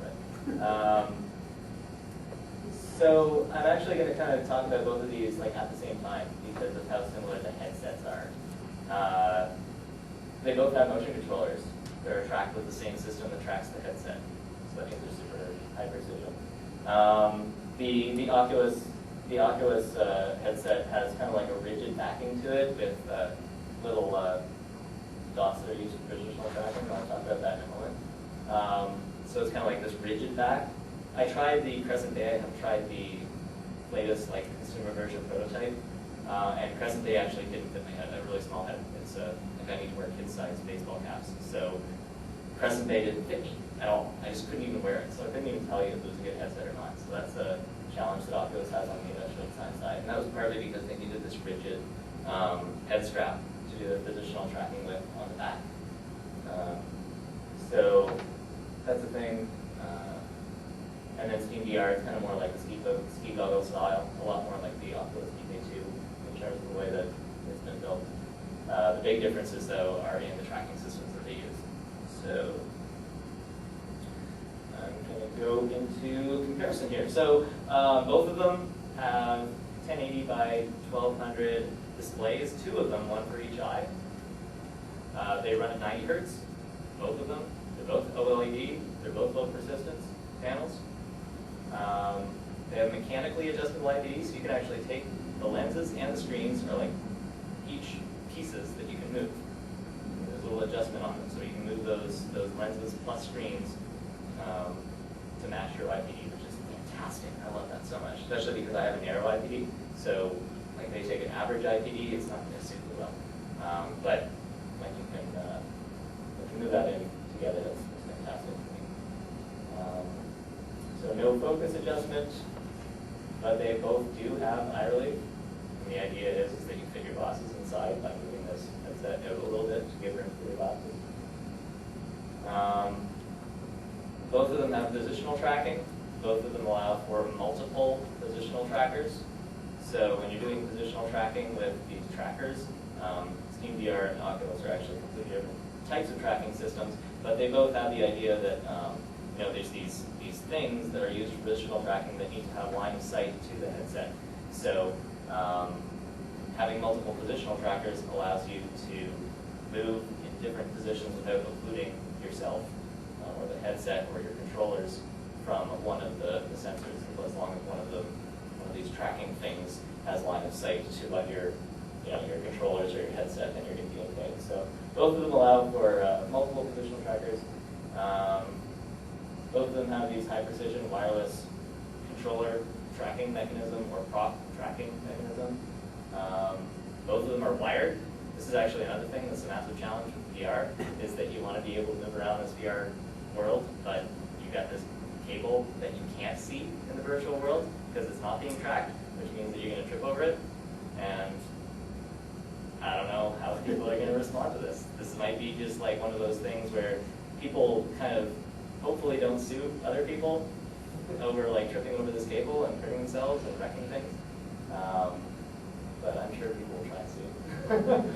But so I'm actually going to kind of talk about both of these like at the same time because of how similar the headsets are. They both have motion controllers. They're tracked with the same system that tracks the headset. So I think they're super high precision. The Oculus headset has kind of like a rigid backing to it with little dots that are used for positional tracking. I'll talk about that in a moment. So it's kind of like this rigid back. I tried the Crescent Day. I haven't tried the latest like consumer version prototype. And Crescent Day actually didn't fit my head. I have a really small head. It's like I need to wear kid-sized baseball caps. So Crescent Day didn't fit me at all. I just couldn't even wear it. So I couldn't even tell you if it was a good headset or not. So that's a challenge that Oculus has on the industrial design side. And that was partly because they needed this rigid head strap to do the positional tracking with on the back. So that's the thing. And then Steam VR is kind of more like a ski goggle style, a lot more like the Oculus DK2 in terms of the way that it's been built. The big differences, though, are in the tracking systems that they use. So I'm going to go into comparison here. So both of them have 1080 by 1200 displays, two of them, one for each eye. They run at 90 hertz, both of them. They're both OLED. They're both low persistence panels. They have mechanically adjustable IPD, so you can actually take the lenses and the screens are like each pieces that you can move. There's a little adjustment on them, so you can move those lenses plus screens to match your IPD, which is fantastic. I love that so much, especially because I have a narrow IPD. So like they take an average IPD, it's not going to super well. But like you can move that in together. That's fantastic. So no focus adjustment, but they both do have eye relief. And the idea is that you fit your glasses inside by moving this headset out a little bit to give room for your glasses. Both of them have positional tracking. Both of them allow for multiple positional trackers. So when you're doing positional tracking with these trackers, Steam VR and Oculus are actually completely different types of tracking systems, but they both have the idea that there's these things that are used for positional tracking that need to have line of sight to the headset. So having multiple positional trackers allows you to move in different positions without occluding yourself or the headset or your controllers from one of the sensors, as long as one of these tracking things has line of sight to your controllers or your headset, then you're going to be okay. So both of them allow for multiple positional trackers. Both of them have these high precision wireless controller tracking mechanism or prop tracking mechanism. Both of them are wired. This is actually another thing that's a massive challenge with VR, is that you want to be able to move around this VR world, but you've got this cable that you can't see in the virtual world because it's not being tracked, which means that you're going to trip over it. And I don't know how people are going to respond to this. This might be just like one of those things where people kind of hopefully don't sue other people over like tripping over this cable and hurting themselves and wrecking things. But I'm sure people will try and sue.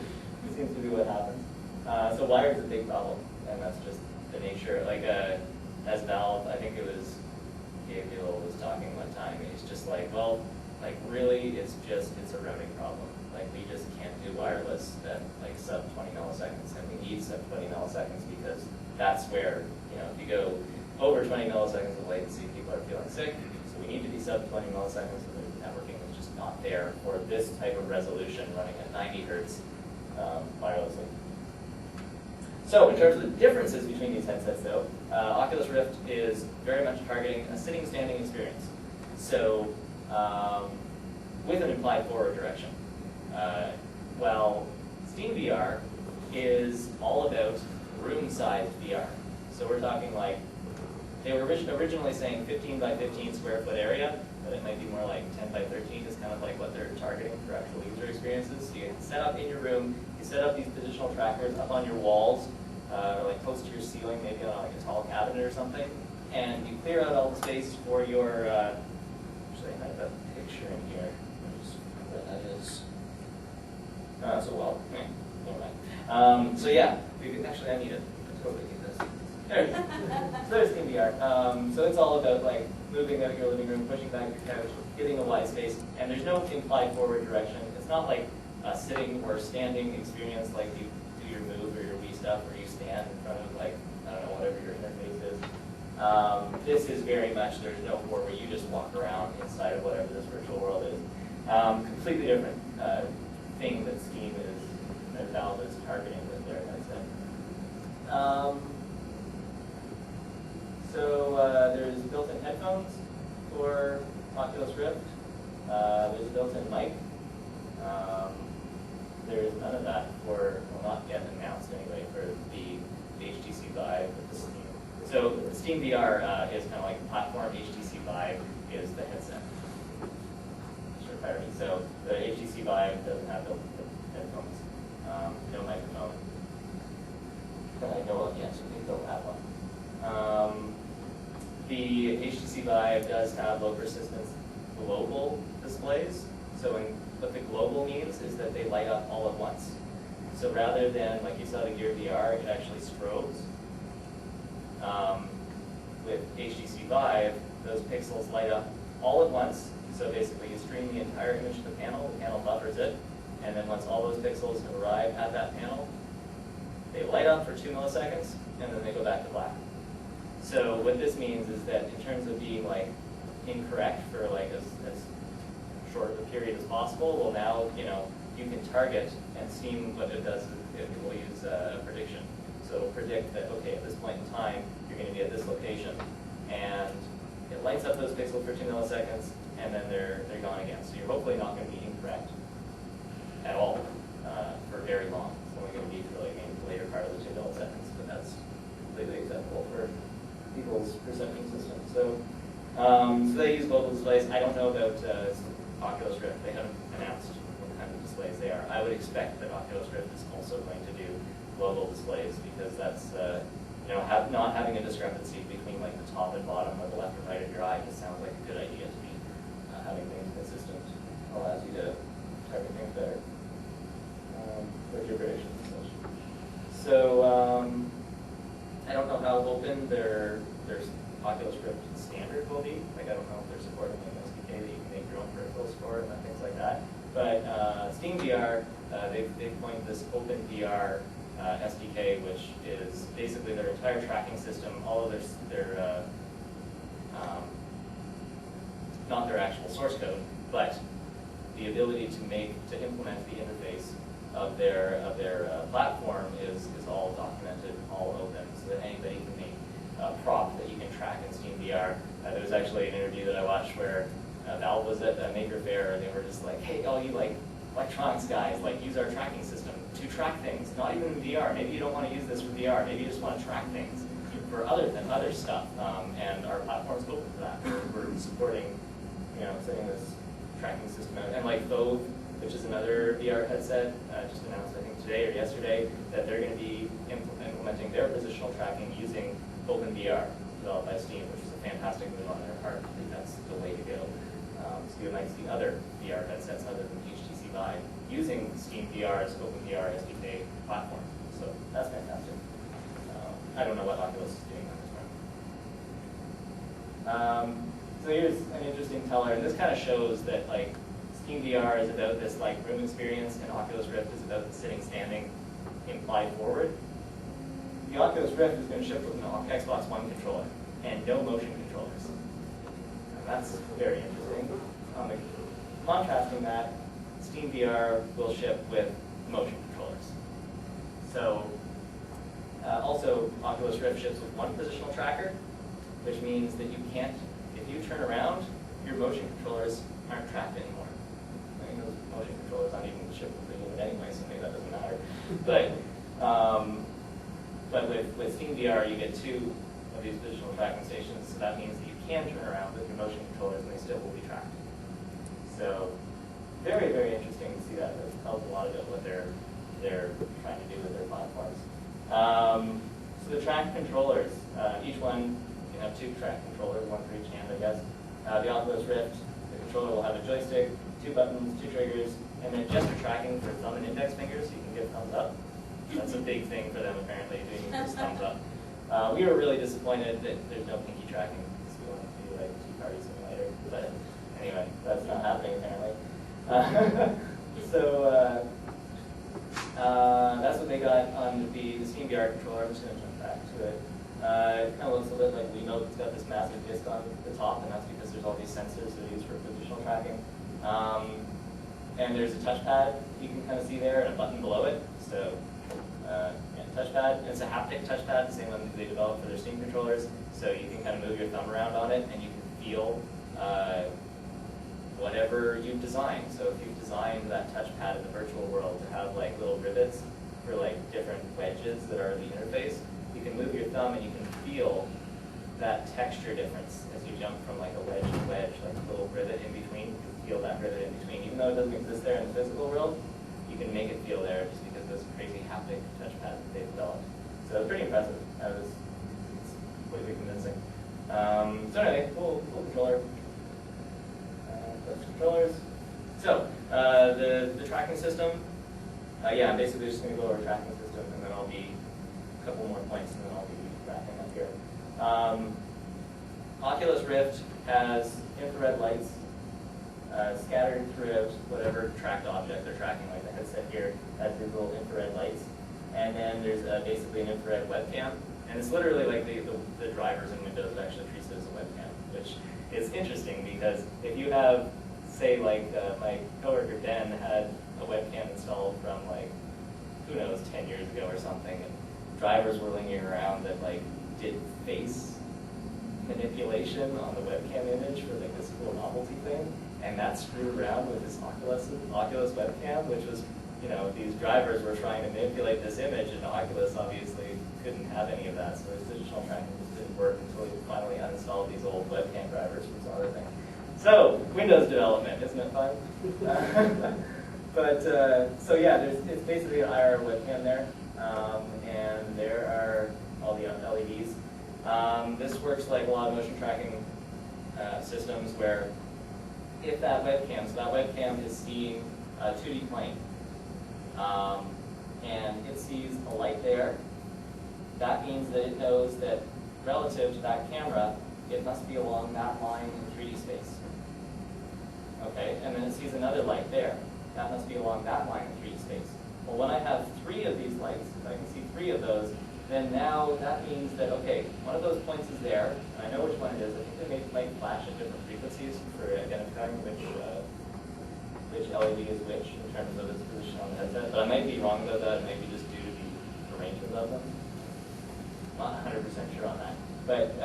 It seems to be what happens. So wire is a big problem, and that's just the nature. Like as Valve, I think it was Gabriel was talking one time. He's just like, well, like really, it's a routing problem. Like we just can't do wireless at like sub 20 milliseconds, and we need sub 20 milliseconds because that's where, you know, if you go over 20 milliseconds of latency, people are feeling sick. So we need to be sub 20 milliseconds, and the networking is just not there for this type of resolution running at 90 hertz wirelessly. So in terms of the differences between these headsets though, Oculus Rift is very much targeting a sitting standing experience. So with an implied forward direction. While Steam VR is all about room-sized VR. So we're talking like, they were originally saying 15 by 15 square foot area, but it might be more like 10 by 13 is kind of like what they're targeting for actual user experiences. So you can set up in your room, you set up these positional trackers up on your walls, or like close to your ceiling, maybe on like a tall cabinet or something, and you clear out all the space for your, actually I have a picture in here, what that is. So well, never mind. So yeah, we could, actually I need it. Totally need this. There. So there's Steam VR. So it's all about like moving out your living room, pushing back your couch, getting a wide space, and there's no implied forward direction. It's not like a sitting or standing experience like you do your Move or your Wii stuff where you stand in front of like, I don't know, whatever your interface is. This is very much, there's no forward where you just walk around inside of whatever this virtual world is. Completely different thing that Steam is, that Valve is targeting with their headset. So there's built-in headphones for Oculus Rift. There's a built-in mic. There's none of that for, well, not yet announced anyway, for the HTC Vive with the Steam. So the Steam VR is kind of like the platform. HTC Vive is the headset. Sure, fire me. So the HTC Vive doesn't have built-in headphones, no microphone that I know of yet, so they don't have one. The HTC Vive does have low persistence global displays. So what the global means is that they light up all at once. So rather than, like you saw the Gear VR, it actually strobes. With HTC Vive, those pixels light up all at once. So basically you stream the entire image to the panel buffers it, and then once all those pixels have arrived at that panel, they light up for 2 milliseconds, and then they go back to black. So what this means is that in terms of being like incorrect for like as short of a period as possible, well now, you know, you can target, and Steam, what it does is it will use a prediction. So it'll predict that, okay, at this point in time, you're going to be at this location, and it lights up those pixels for 2 milliseconds, and then they're gone again. So you're hopefully not going to be incorrect at all for very long. It's only going to be for like maybe the later part of the 2 milliseconds, but that's completely acceptable for people's perception system. So, so they use global displays. I don't know about Oculus Rift. They haven't announced what kind of displays they are. I would expect that Oculus Rift is also going to do global displays because that's, you know, not having a discrepancy between like the top and bottom or the left and right of your eye just sounds like a good idea to me. Having things consistent allows you to target things better with your predictions. So I don't know how open their Oculus Rift standard will be. Like I don't know if they're supporting like SDK that you can make your own peripherals for and things like that. But Steam VR, they've coined this Open VR SDK, which is basically their entire tracking system, all of their not their actual source code, but the ability to implement the interface of their platform is all documented, all open, so that anybody can make a prop that you can track in Steam VR. There was actually an interview that I watched where Valve was at a Maker Faire, and they were just like, hey, all you like electronics guys, like use our tracking system to track things, not even in VR. Maybe you don't want to use this for VR, maybe you just want to track things. for other stuff, and our platform's open for that. We're supporting, setting this tracking system out, and like Thove, which is another VR headset, just announced I think today or yesterday that they're going to be implementing their positional tracking using OpenVR, developed by Steam, which is a fantastic move on their part. I think that's the way to go. So you might see other VR headsets other than HTC Vive using Steam VR's OpenVR SDK platform. So that's fantastic. I don't know what Oculus is doing on this one. So here's an interesting teller, and this kind of shows that like Steam VR is about this like room experience, and Oculus Rift is about the sitting, standing, implied forward. The Oculus Rift is going to ship with an Xbox One controller and no motion controllers. And that's very interesting. Contrasting that, Steam VR will ship with motion controllers. So also, Oculus Rift ships with one positional tracker, which means that you can't, if you turn around, your motion controllers aren't tracked anymore. I mean, those motion controllers aren't even shipped with the unit anyway, so maybe that doesn't matter. But with Steam VR, you get two of these positional tracking stations, so that means that you can turn around with your motion controllers and they still will be tracked. So very, very interesting to see that. It tells a lot about what they're trying to do with their platforms. So the track controllers, each one can have two track controllers, one for each hand, I guess. The Oculus Rift, the controller will have a joystick, two buttons, two triggers, and then gesture tracking for thumb and index fingers, so you can give thumbs up. That's a big thing for them, apparently, doing this thumbs up. We were really disappointed that there's no pinky tracking, because we wanted to do like Tea Party Simulator. But anyway, that's not happening, apparently. That's what they got on the Steam VR controller. I'm just going to jump back to it. It kind of looks a bit like Wiimote. It's got this massive disc on the top, and that's because there's all these sensors that are used for positional tracking. And there's a touchpad you can kind of see there, and a button below it. So, touchpad. And it's a haptic touchpad, the same one they developed for their Steam controllers. So you can kind of move your thumb around on it, and you can feel whatever you've designed. So if you've designed that touchpad in the virtual world to have like little rivets for like different wedges that are the interface, you can move your thumb and you can feel that texture difference as you jump from like a wedge to wedge, like a little rivet in between. You can feel that rivet in between. Even though it doesn't exist there in the physical world, you can make it feel there just because of this crazy haptic touchpad that they've developed. So it's pretty impressive. It's completely convincing. So anyway, cool controller. Those controllers. So the tracking system. Yeah, I'm basically just going to go over tracking system, and then I'll be a couple more points, and then I'll be wrapping up here. Oculus Rift has infrared lights scattered throughout whatever tracked object they're tracking. Like the headset here has these little infrared lights, and then there's basically an infrared webcam, and it's literally like the drivers in Windows actually treats it as a webcam, which is interesting because if you have, say, like my coworker Ben had a webcam installed from like, who knows, 10 years ago or something, and drivers were linking around that like did face manipulation on the webcam image for like this cool novelty thing, and that screwed around with this Oculus webcam, which was, these drivers were trying to manipulate this image, and Oculus obviously couldn't have any of that, so its digital tracking just didn't work until we finally uninstalled these old webcam drivers from some other thing. So, Windows development, isn't it fun? So yeah, it's basically an IR webcam there, and there are all the LEDs. This works like a lot of motion tracking systems where if that webcam is seeing a 2D plane, and it sees a light there, that means that it knows that relative to that camera, it must be along that line in 3D space. Okay, and then it sees another light there. That must be along that line in 3D space. Well, when I have 3 of these lights, if I can see 3 of those, then now that means that, okay, one of those points is there, and I know which one it is. I think they might flash at different frequencies for identifying which LED is which in terms of its position on the headset. But I might be wrong about that. It might be just due to the arrangement of them. Not 100% sure on that. But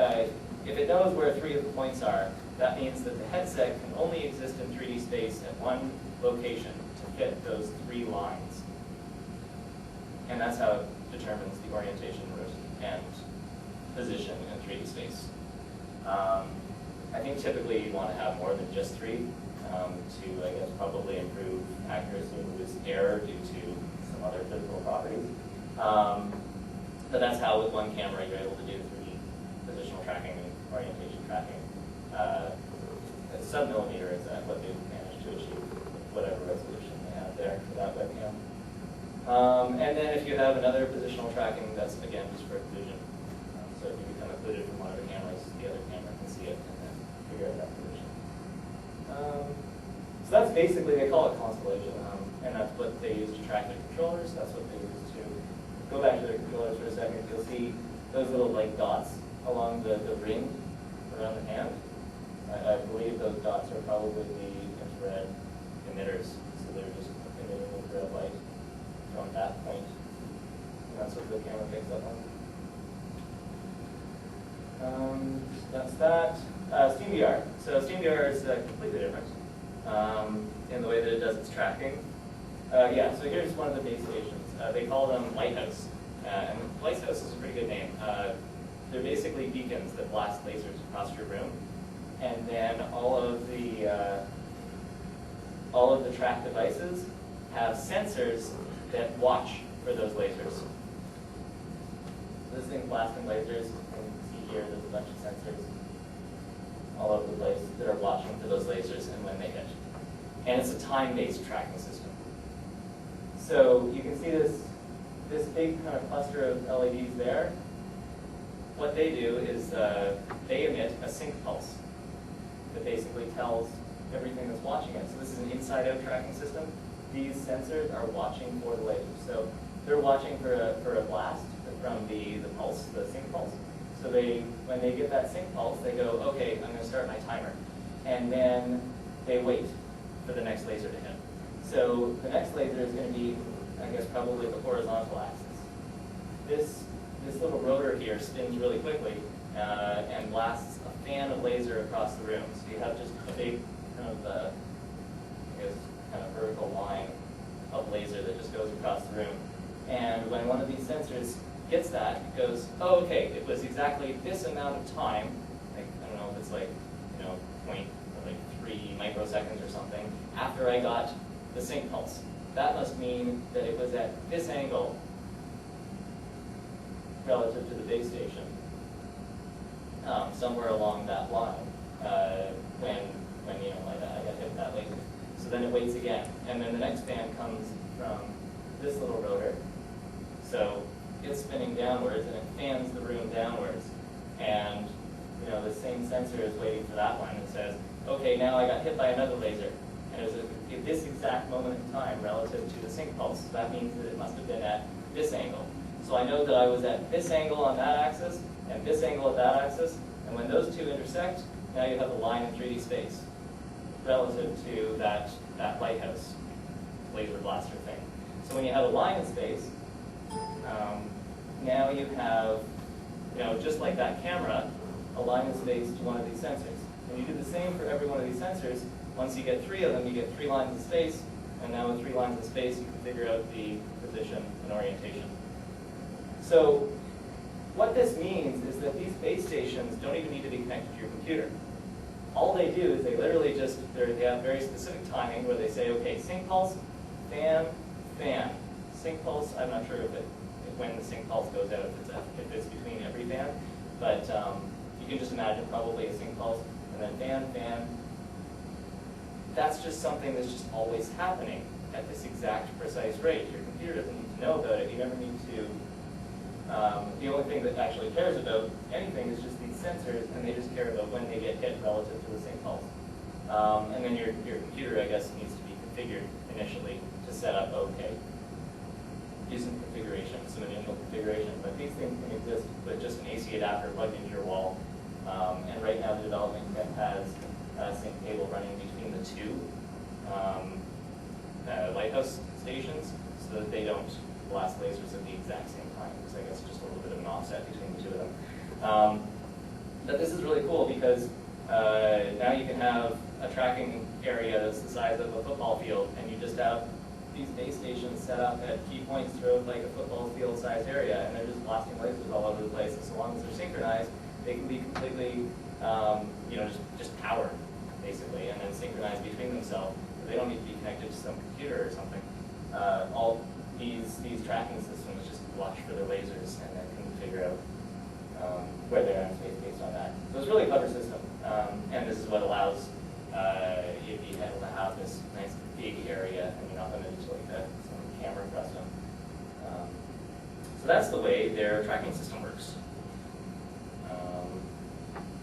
if it knows where 3 of the points are, that means that the headset can only exist in 3D space at one location to fit those 3 lines. And that's how it determines the orientation, route, and position in 3D space. I think typically you want to have more than just 3 to, I guess, probably improve accuracy and reduce error due to some other physical properties. But that's how with one camera you're able to do 3D positional tracking and orientation tracking. Sub-millimeter is what they've managed to achieve, whatever resolution they have there for that webcam. And then if you have another positional tracking, that's again just for occlusion. So if you become occluded from one of the cameras, the other camera can see it and then figure out that position. So that's basically, they call it constellation, and that's what they use to track their controllers. That's what they use to go back to their controllers for a second. You'll see those little like dots along the ring around the hand. I believe those dots are probably the infrared emitters, so they're just emitting infrared light from that point. And that's what the camera picks up on. That's that. SteamVR. So SteamVR is completely different in the way that it does its tracking. Yeah, so here's one of the base stations. They call them Lighthouse. And Lighthouse is a pretty good name. They're basically beacons that blast lasers across your room. And then all of the track devices have sensors that watch for those lasers. This thing blasting lasers, you can see here there's a bunch of sensors all over the place that are watching for those lasers and when they hit. And it's a time-based tracking system. So you can see this big kind of cluster of LEDs there. What they do is they emit a sync pulse that basically tells everything that's watching it. So this is an inside-out tracking system. These sensors are watching for the lasers. So they're watching for a blast from the pulse, the sync pulse. So when they get that sync pulse, they go, okay, I'm going to start my timer. And then they wait for the next laser to hit. So the next laser is going to be, I guess, probably the horizontal axis. This little rotor here spins really quickly and blasts a fan of laser across the room. So you have just a big kind of, I guess, kind of vertical line of laser that just goes across the room. And when one of these sensors gets that, it goes, oh, okay, it was exactly this amount of time, like, I don't know if it's like, 0.3 microseconds or something, after I got the sync pulse. That must mean that it was at this angle relative to the base station, somewhere along that line, when I got hit that laser. So then it waits again, and then the next fan comes from this little rotor. So it's spinning downwards, and it fans the room downwards. And the same sensor is waiting for that one and says, okay, now I got hit by another laser. And it was at this exact moment in time relative to the sync pulse. So that means that it must have been at this angle. So I know that I was at this angle on that axis, and this angle at that axis. And when those two intersect, now you have a line in 3D space relative to that lighthouse laser blaster thing. So when you have a line in space, now you have, just like that camera, a line in space to one of these sensors. And you do the same for every one of these sensors. Once you get 3 of them, you get 3 lines in space. And now with 3 lines in space, you can figure out the position and orientation. So what this means is that these base stations don't even need to be connected to your computer. All they do is they literally just, they have very specific timing where they say, okay, sync pulse, fan, fan. Sync pulse, I'm not sure if when the sync pulse goes out, if it's between every fan, but you can just imagine probably a sync pulse, and then fan, fan. That's just something that's just always happening at this exact precise rate. Your computer doesn't need to know about it. You never need to. The only thing that actually cares about anything is just these sensors, and they just care about when they get hit relative to the sync pulse. And then your computer, I guess, needs to be configured initially to set up, okay, do some configuration, some initial configuration. But these things can exist with just an AC adapter plugged into your wall. And right now the development kit has a sync cable running between the 2 lighthouse stations so that they don't blast lasers at the exact same time. Because I guess just a little bit of an offset between the 2 of them. But this is really cool because now you can have a tracking area that's the size of a football field, and you just have these base stations set up at key points throughout like a football field sized area, and they're just blasting lasers all over the place. And so long as they're synchronized, they can be completely, you know, just powered, basically, and then synchronized between themselves. They don't need to be connected to some computer or something. All these tracking systems just watch for their lasers and then can figure out where they are in space based on that. So it's a really clever system, and this is what allows you to be able to have this nice big area, and you're not limited to like some camera across them. So that's the way their tracking system works.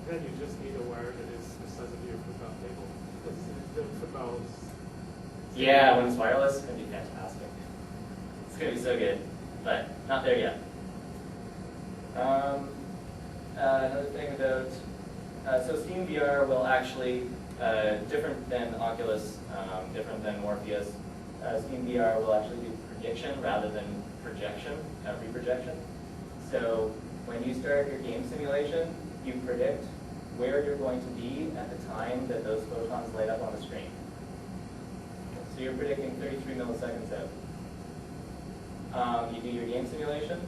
Then you just need a wire that is the size of your football table. Because the football is... Yeah, when it's wireless, it's going to be fantastic. It's going to be so good, but not there yet. Another thing about, so Steam VR will actually, different than Oculus, different than Morpheus, Steam VR will actually do prediction rather than projection, reprojection. So when you start your game simulation, you predict where you're going to be at the time that those photons light up on the screen. So you're predicting 33 milliseconds out. You do your game simulation,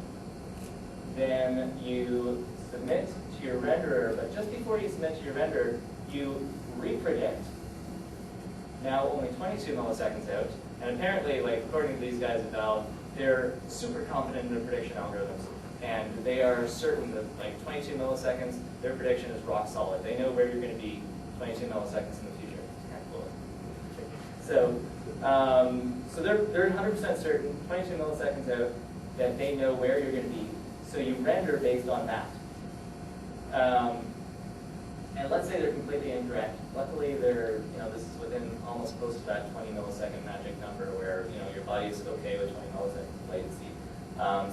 then you submit to your renderer, but just before you submit to your renderer, you repredict, now only 22 milliseconds out, and apparently, like according to these guys at Valve, they're super confident in their prediction algorithms, and they are certain that like 22 milliseconds, their prediction is rock solid. They know where you're going to be 22 milliseconds in the future. Kind of cool. So they're 100% certain, 22 milliseconds out, that they know where you're going to be. So you render based on that. And let's say they're completely incorrect. Luckily, they're, you know, this is within almost close to that 20 millisecond magic number where, you know, your body is okay with 20 milliseconds latency.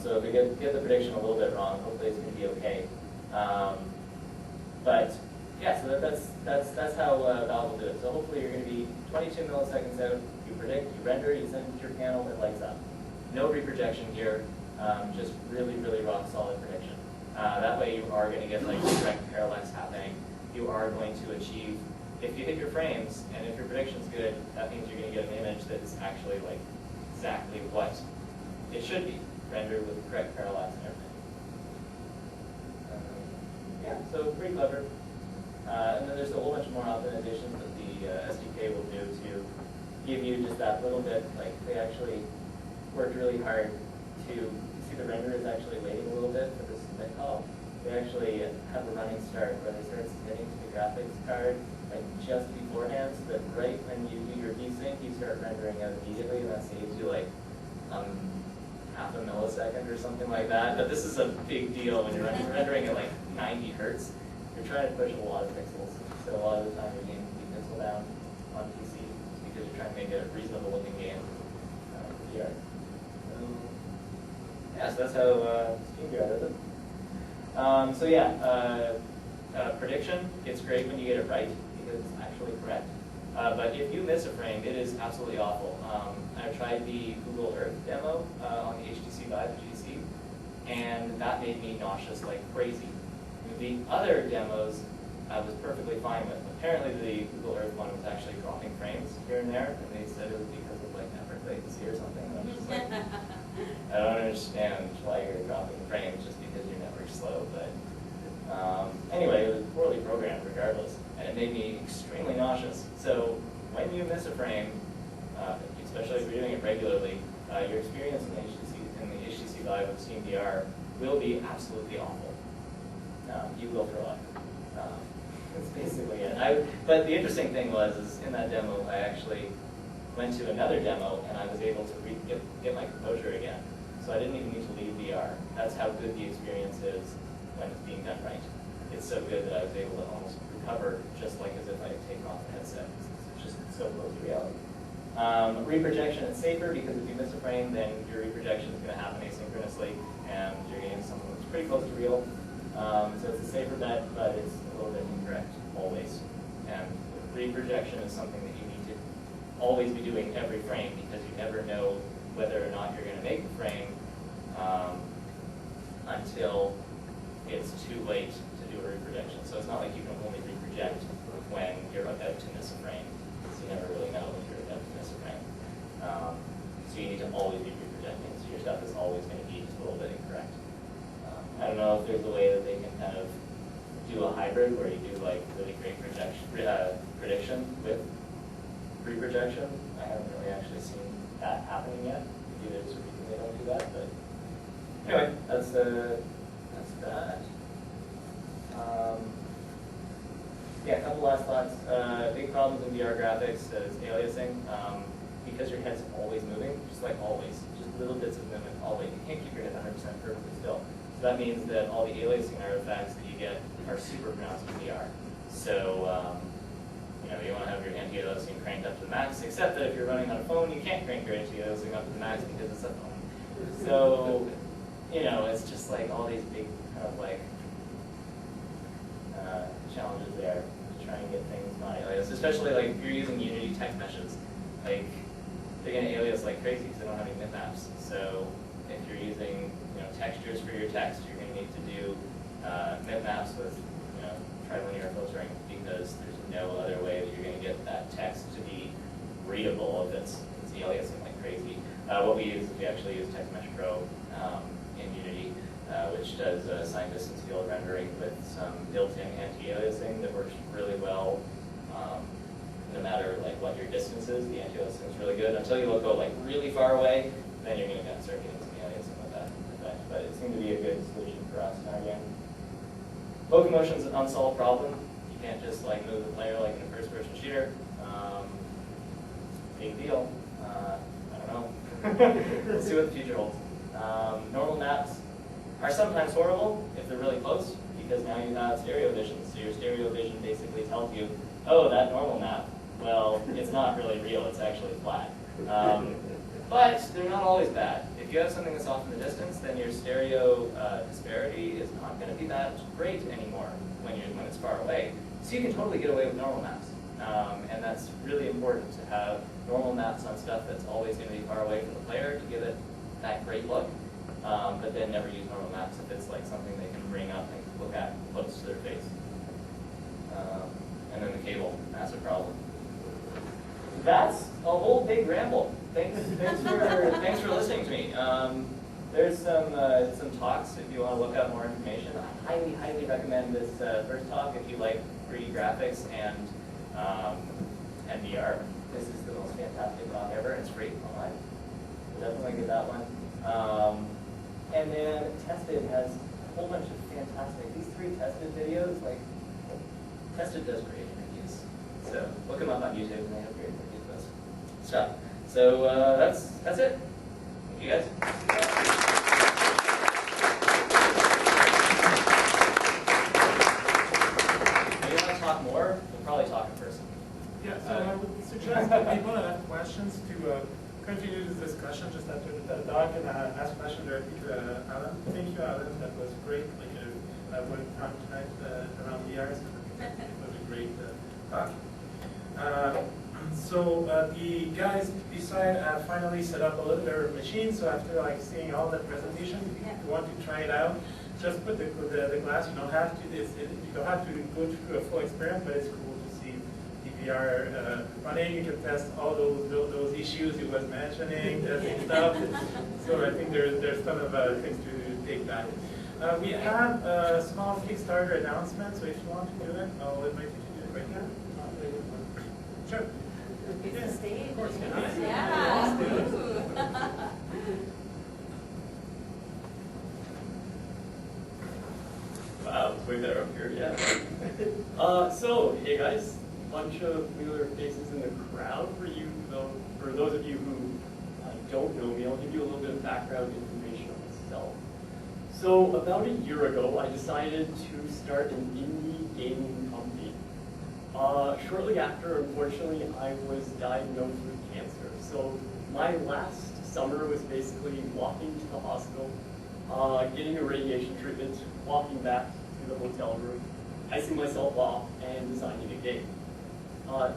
So if we get the prediction a little bit wrong, hopefully it's going to be okay. But yeah, so that's how Valve will do it. So hopefully you're going to be 22 milliseconds out. You predict, you render, you send it to your panel, it lights up. No reprojection here, just really, really rock solid prediction. That way you are going to get like direct parallax happening. You are going to achieve, if you hit your frames, and if your prediction's good, that means you're going to get an image that's actually like exactly what it should be, rendered with the correct parallax and everything. Yeah, so pretty clever. And then there's a whole bunch more optimizations that the SDK will do to give you just that little bit, like they actually worked really hard to, you see the render is actually waiting a little bit for this submit call. They actually have a running start where they start submitting to the graphics card like just beforehand, so that right when you do your desync, you start rendering out immediately, and that saves you like half a millisecond or something like that. But this is a big deal when you're rendering at like 90 hertz. You're trying to push a lot of pixels, so a lot of the time your game can be pixel down on PC because you're trying to make it a reasonable looking game for VR. Yeah, so that's how Steam VR does it. So yeah, prediction, it's great when you get it right because it's actually correct. But if you miss a frame, it is absolutely awful. I tried the Google Earth demo on the HTC Vive GC, and that made me nauseous like crazy. The other demos I was perfectly fine with. Apparently the Google Earth one was actually dropping frames here and there, and they said it was because of like network latency or something. And I was just like, I don't understand why you're dropping frames just because your network's slow. But anyway, it was poorly programmed regardless, and it made me extremely nauseous. So when you miss a frame, especially if you're doing it regularly, your experience in the HTC Vive with Steam VR will be absolutely awful. You will throw up. That's basically it. But the interesting thing is in that demo, I actually went to another demo and I was able to get my composure again. So I didn't even need to leave VR. That's how good the experience is when it's being done right. It's so good that I was able to almost recover just like as if I had taken off the headset. It's just so close to reality. Reprojection is safer because if you miss a frame, then your reprojection is going to happen asynchronously and you're getting something that's pretty close to real. So it's a safer bet, but it's a little bit incorrect always. And reprojection is something that you need to always be doing every frame because you never know whether or not you're going to make the frame until it's too late to do a reprojection. So it's not like you can only reproject when you're about to miss a frame. So you never really know if you're about to miss a frame. hybrid where you do like really great prediction with pre-projection. I haven't really actually seen that happening yet. Maybe there's a reason they don't do that, but anyway, that's that. Yeah, a couple last thoughts. Big problems in VR graphics is aliasing. Because your head's always moving, just like always, just little bits of movement always. You can't keep your head 100% perfectly still. So that means that all the aliasing artifacts that you get are super pronounced in VR. So, you want to have your anti-aliasing cranked up to the max, except that if you're running on a phone, you can't crank your anti-aliasing up to the max because it's a phone. So, it's just like all these big kind of like challenges there to try and get things not aliased, especially like if you're using Unity text meshes. Like, they're going to alias like crazy because they don't have any bitmaps. So if you're using textures for your text, you're going to need to do bitmaps with trilinear filtering because there's no other way that you're going to get that text to be readable if it's aliasing like crazy. What we use is we actually use Text Mesh Pro in Unity, which does signed distance field rendering with some built-in anti-aliasing that works really well. No matter like what your distance is, the anti-aliasing is really good. Until you go like really far away, then you're going to start getting some aliasing with that effect. But it seemed to be a good solution for us in our game. Locomotion's an unsolved problem. You can't just like move the player like in a first-person shooter. Big deal. I don't know. We'll see what the future holds. Normal maps are sometimes horrible if they're really close, because now you have stereo vision. So your stereo vision basically tells you, oh, that normal map, well, it's not really real, it's actually flat. But they're not always bad. If you have something that's off in the distance, then your stereo disparity is not going to be that great anymore when it's far away. So you can totally get away with normal maps. And that's really important to have normal maps on stuff that's always going to be far away from the player to give it that great look. But then never use normal maps if it's like something they can bring up and look at close to their face. And then the cable, massive problem. That's a whole big ramble. Thanks for listening to me. There's some talks if you want to look up more information. I highly recommend this first talk if you like 3D graphics and VR. This is the most fantastic talk ever. It's free online. So definitely get that one. And then Tested has a whole bunch of fantastic. These 3 Tested videos, like Tested does great interviews. So look them up on YouTube and they have great interviews with stuff. So that's it. Thank you guys. If you want to talk more, we'll probably talk in person. Yeah, so I would suggest that people that have questions to continue this discussion just after the talk and ask questions directly to Alan. Thank you, Alan. That was great. Like one time tonight around the hours. It was a great talk. So the guys finally set up a little bit of machine. So after seeing all the presentation, if you want to try it out, just put the glass. You don't have to. You don't have to go through a full experience, but it's cool to see the VR running. You can test all those issues he was mentioning, testing stuff. So I think there's a ton of things to take back. We have a small Kickstarter announcement. So if you want to do it, I'll invite you to do it right now. Sure. Is the stage? Of course, can I? Yeah. Wow, it's way better up here, yeah. So, hey guys, bunch of familiar faces in the crowd for you. For those of you who don't know me, I'll give you a little bit of background information on myself. So, about a year ago, I decided to start an indie gaming company. Shortly after, unfortunately, I was diagnosed with cancer. So my last summer was basically walking to the hospital, getting a radiation treatment, walking back to the hotel room, icing myself off, and designing a game. Yeah,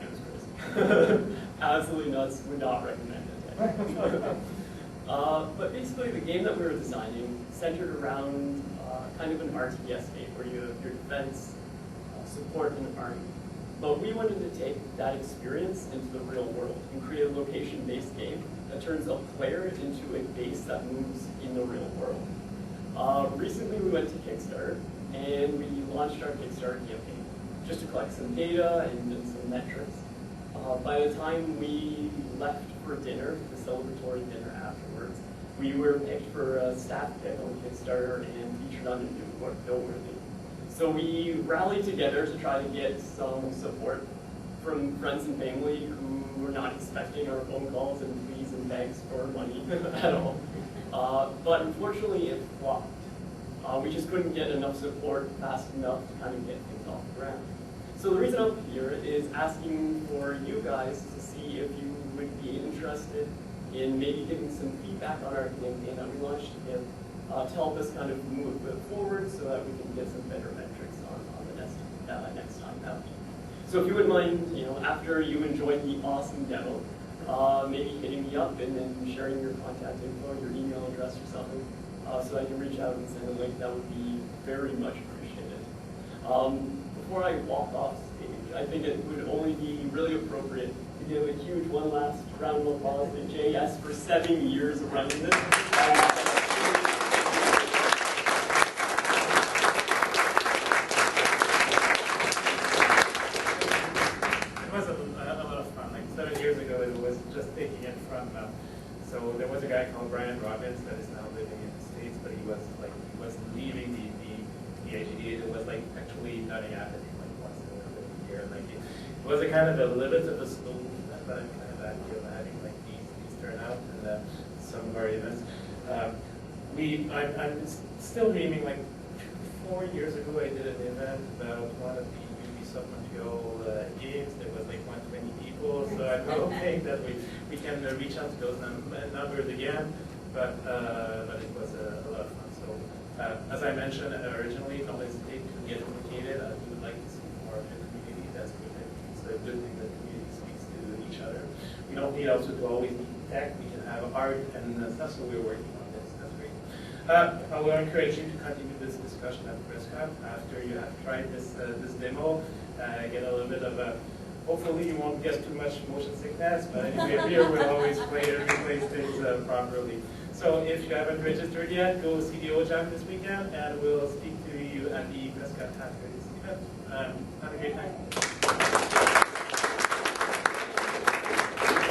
it was crazy. Absolutely nuts, would not recommend it. But basically the game that we were designing centered around kind of an RTS game where you have your defense, support, and army. But we wanted to take that experience into the real world and create a location-based game that turns a player into a base that moves in the real world. Recently we went to Kickstarter, and we launched our Kickstarter campaign just to collect some data and some metrics. By the time we left for dinner, the celebratory dinner afterwards, we were picked for a staff pick on Kickstarter and featured on the Noteworthy. So we rallied together to try to get some support from friends and family who were not expecting our phone calls and pleas and begs for money at all. But unfortunately, it flopped. We just couldn't get enough support fast enough to kind of get things off the ground. So the reason I'm here is asking for you guys to see if you would be interested in maybe giving some feedback on our campaign that we launched together to help us kind of move it forward so that we can get some better metrics on the next time out. So if you wouldn't mind, after you enjoyed the awesome demo, maybe hitting me up and then sharing your contact info, your email address or something, so I can reach out and send a link, that would be very much appreciated. Before I walk off stage, I think it would only be really appropriate to give a huge one last round of applause to JS for 7 years of running this. It was a lot of fun. Like 7 years ago, it was just taking it from. So there was a guy called Brian Robbins that is now living in the States, but he was leaving the IGDA. It was like actually not happening like once a year. Like it was a kind of a little bit of a slow movement, but I'm kind of happy of having like these turnout and some of our events. I'm still dreaming. Like 4 years ago, I did an event about one of the Ubisoft Montreal games. There was like 120 people, so I'm hoping that we can reach out to those numbers again. But it was a lot of fun. So as I mentioned originally, don't hesitate to get implicated. I would like to see more of the community. That's good. It's a good thing that the community speaks to each other. We don't need also to always be tech. We can have art and stuff. So we're working on this. That's great. I will encourage you to continue this discussion at PressCon after you have tried this demo. Get a little bit of a. Hopefully you won't get too much motion sickness, but anyway, here we'll always replace things properly. So if you haven't registered yet, go see the OJAM this weekend, and we'll speak to you at the PressCon after this event. Have a great day.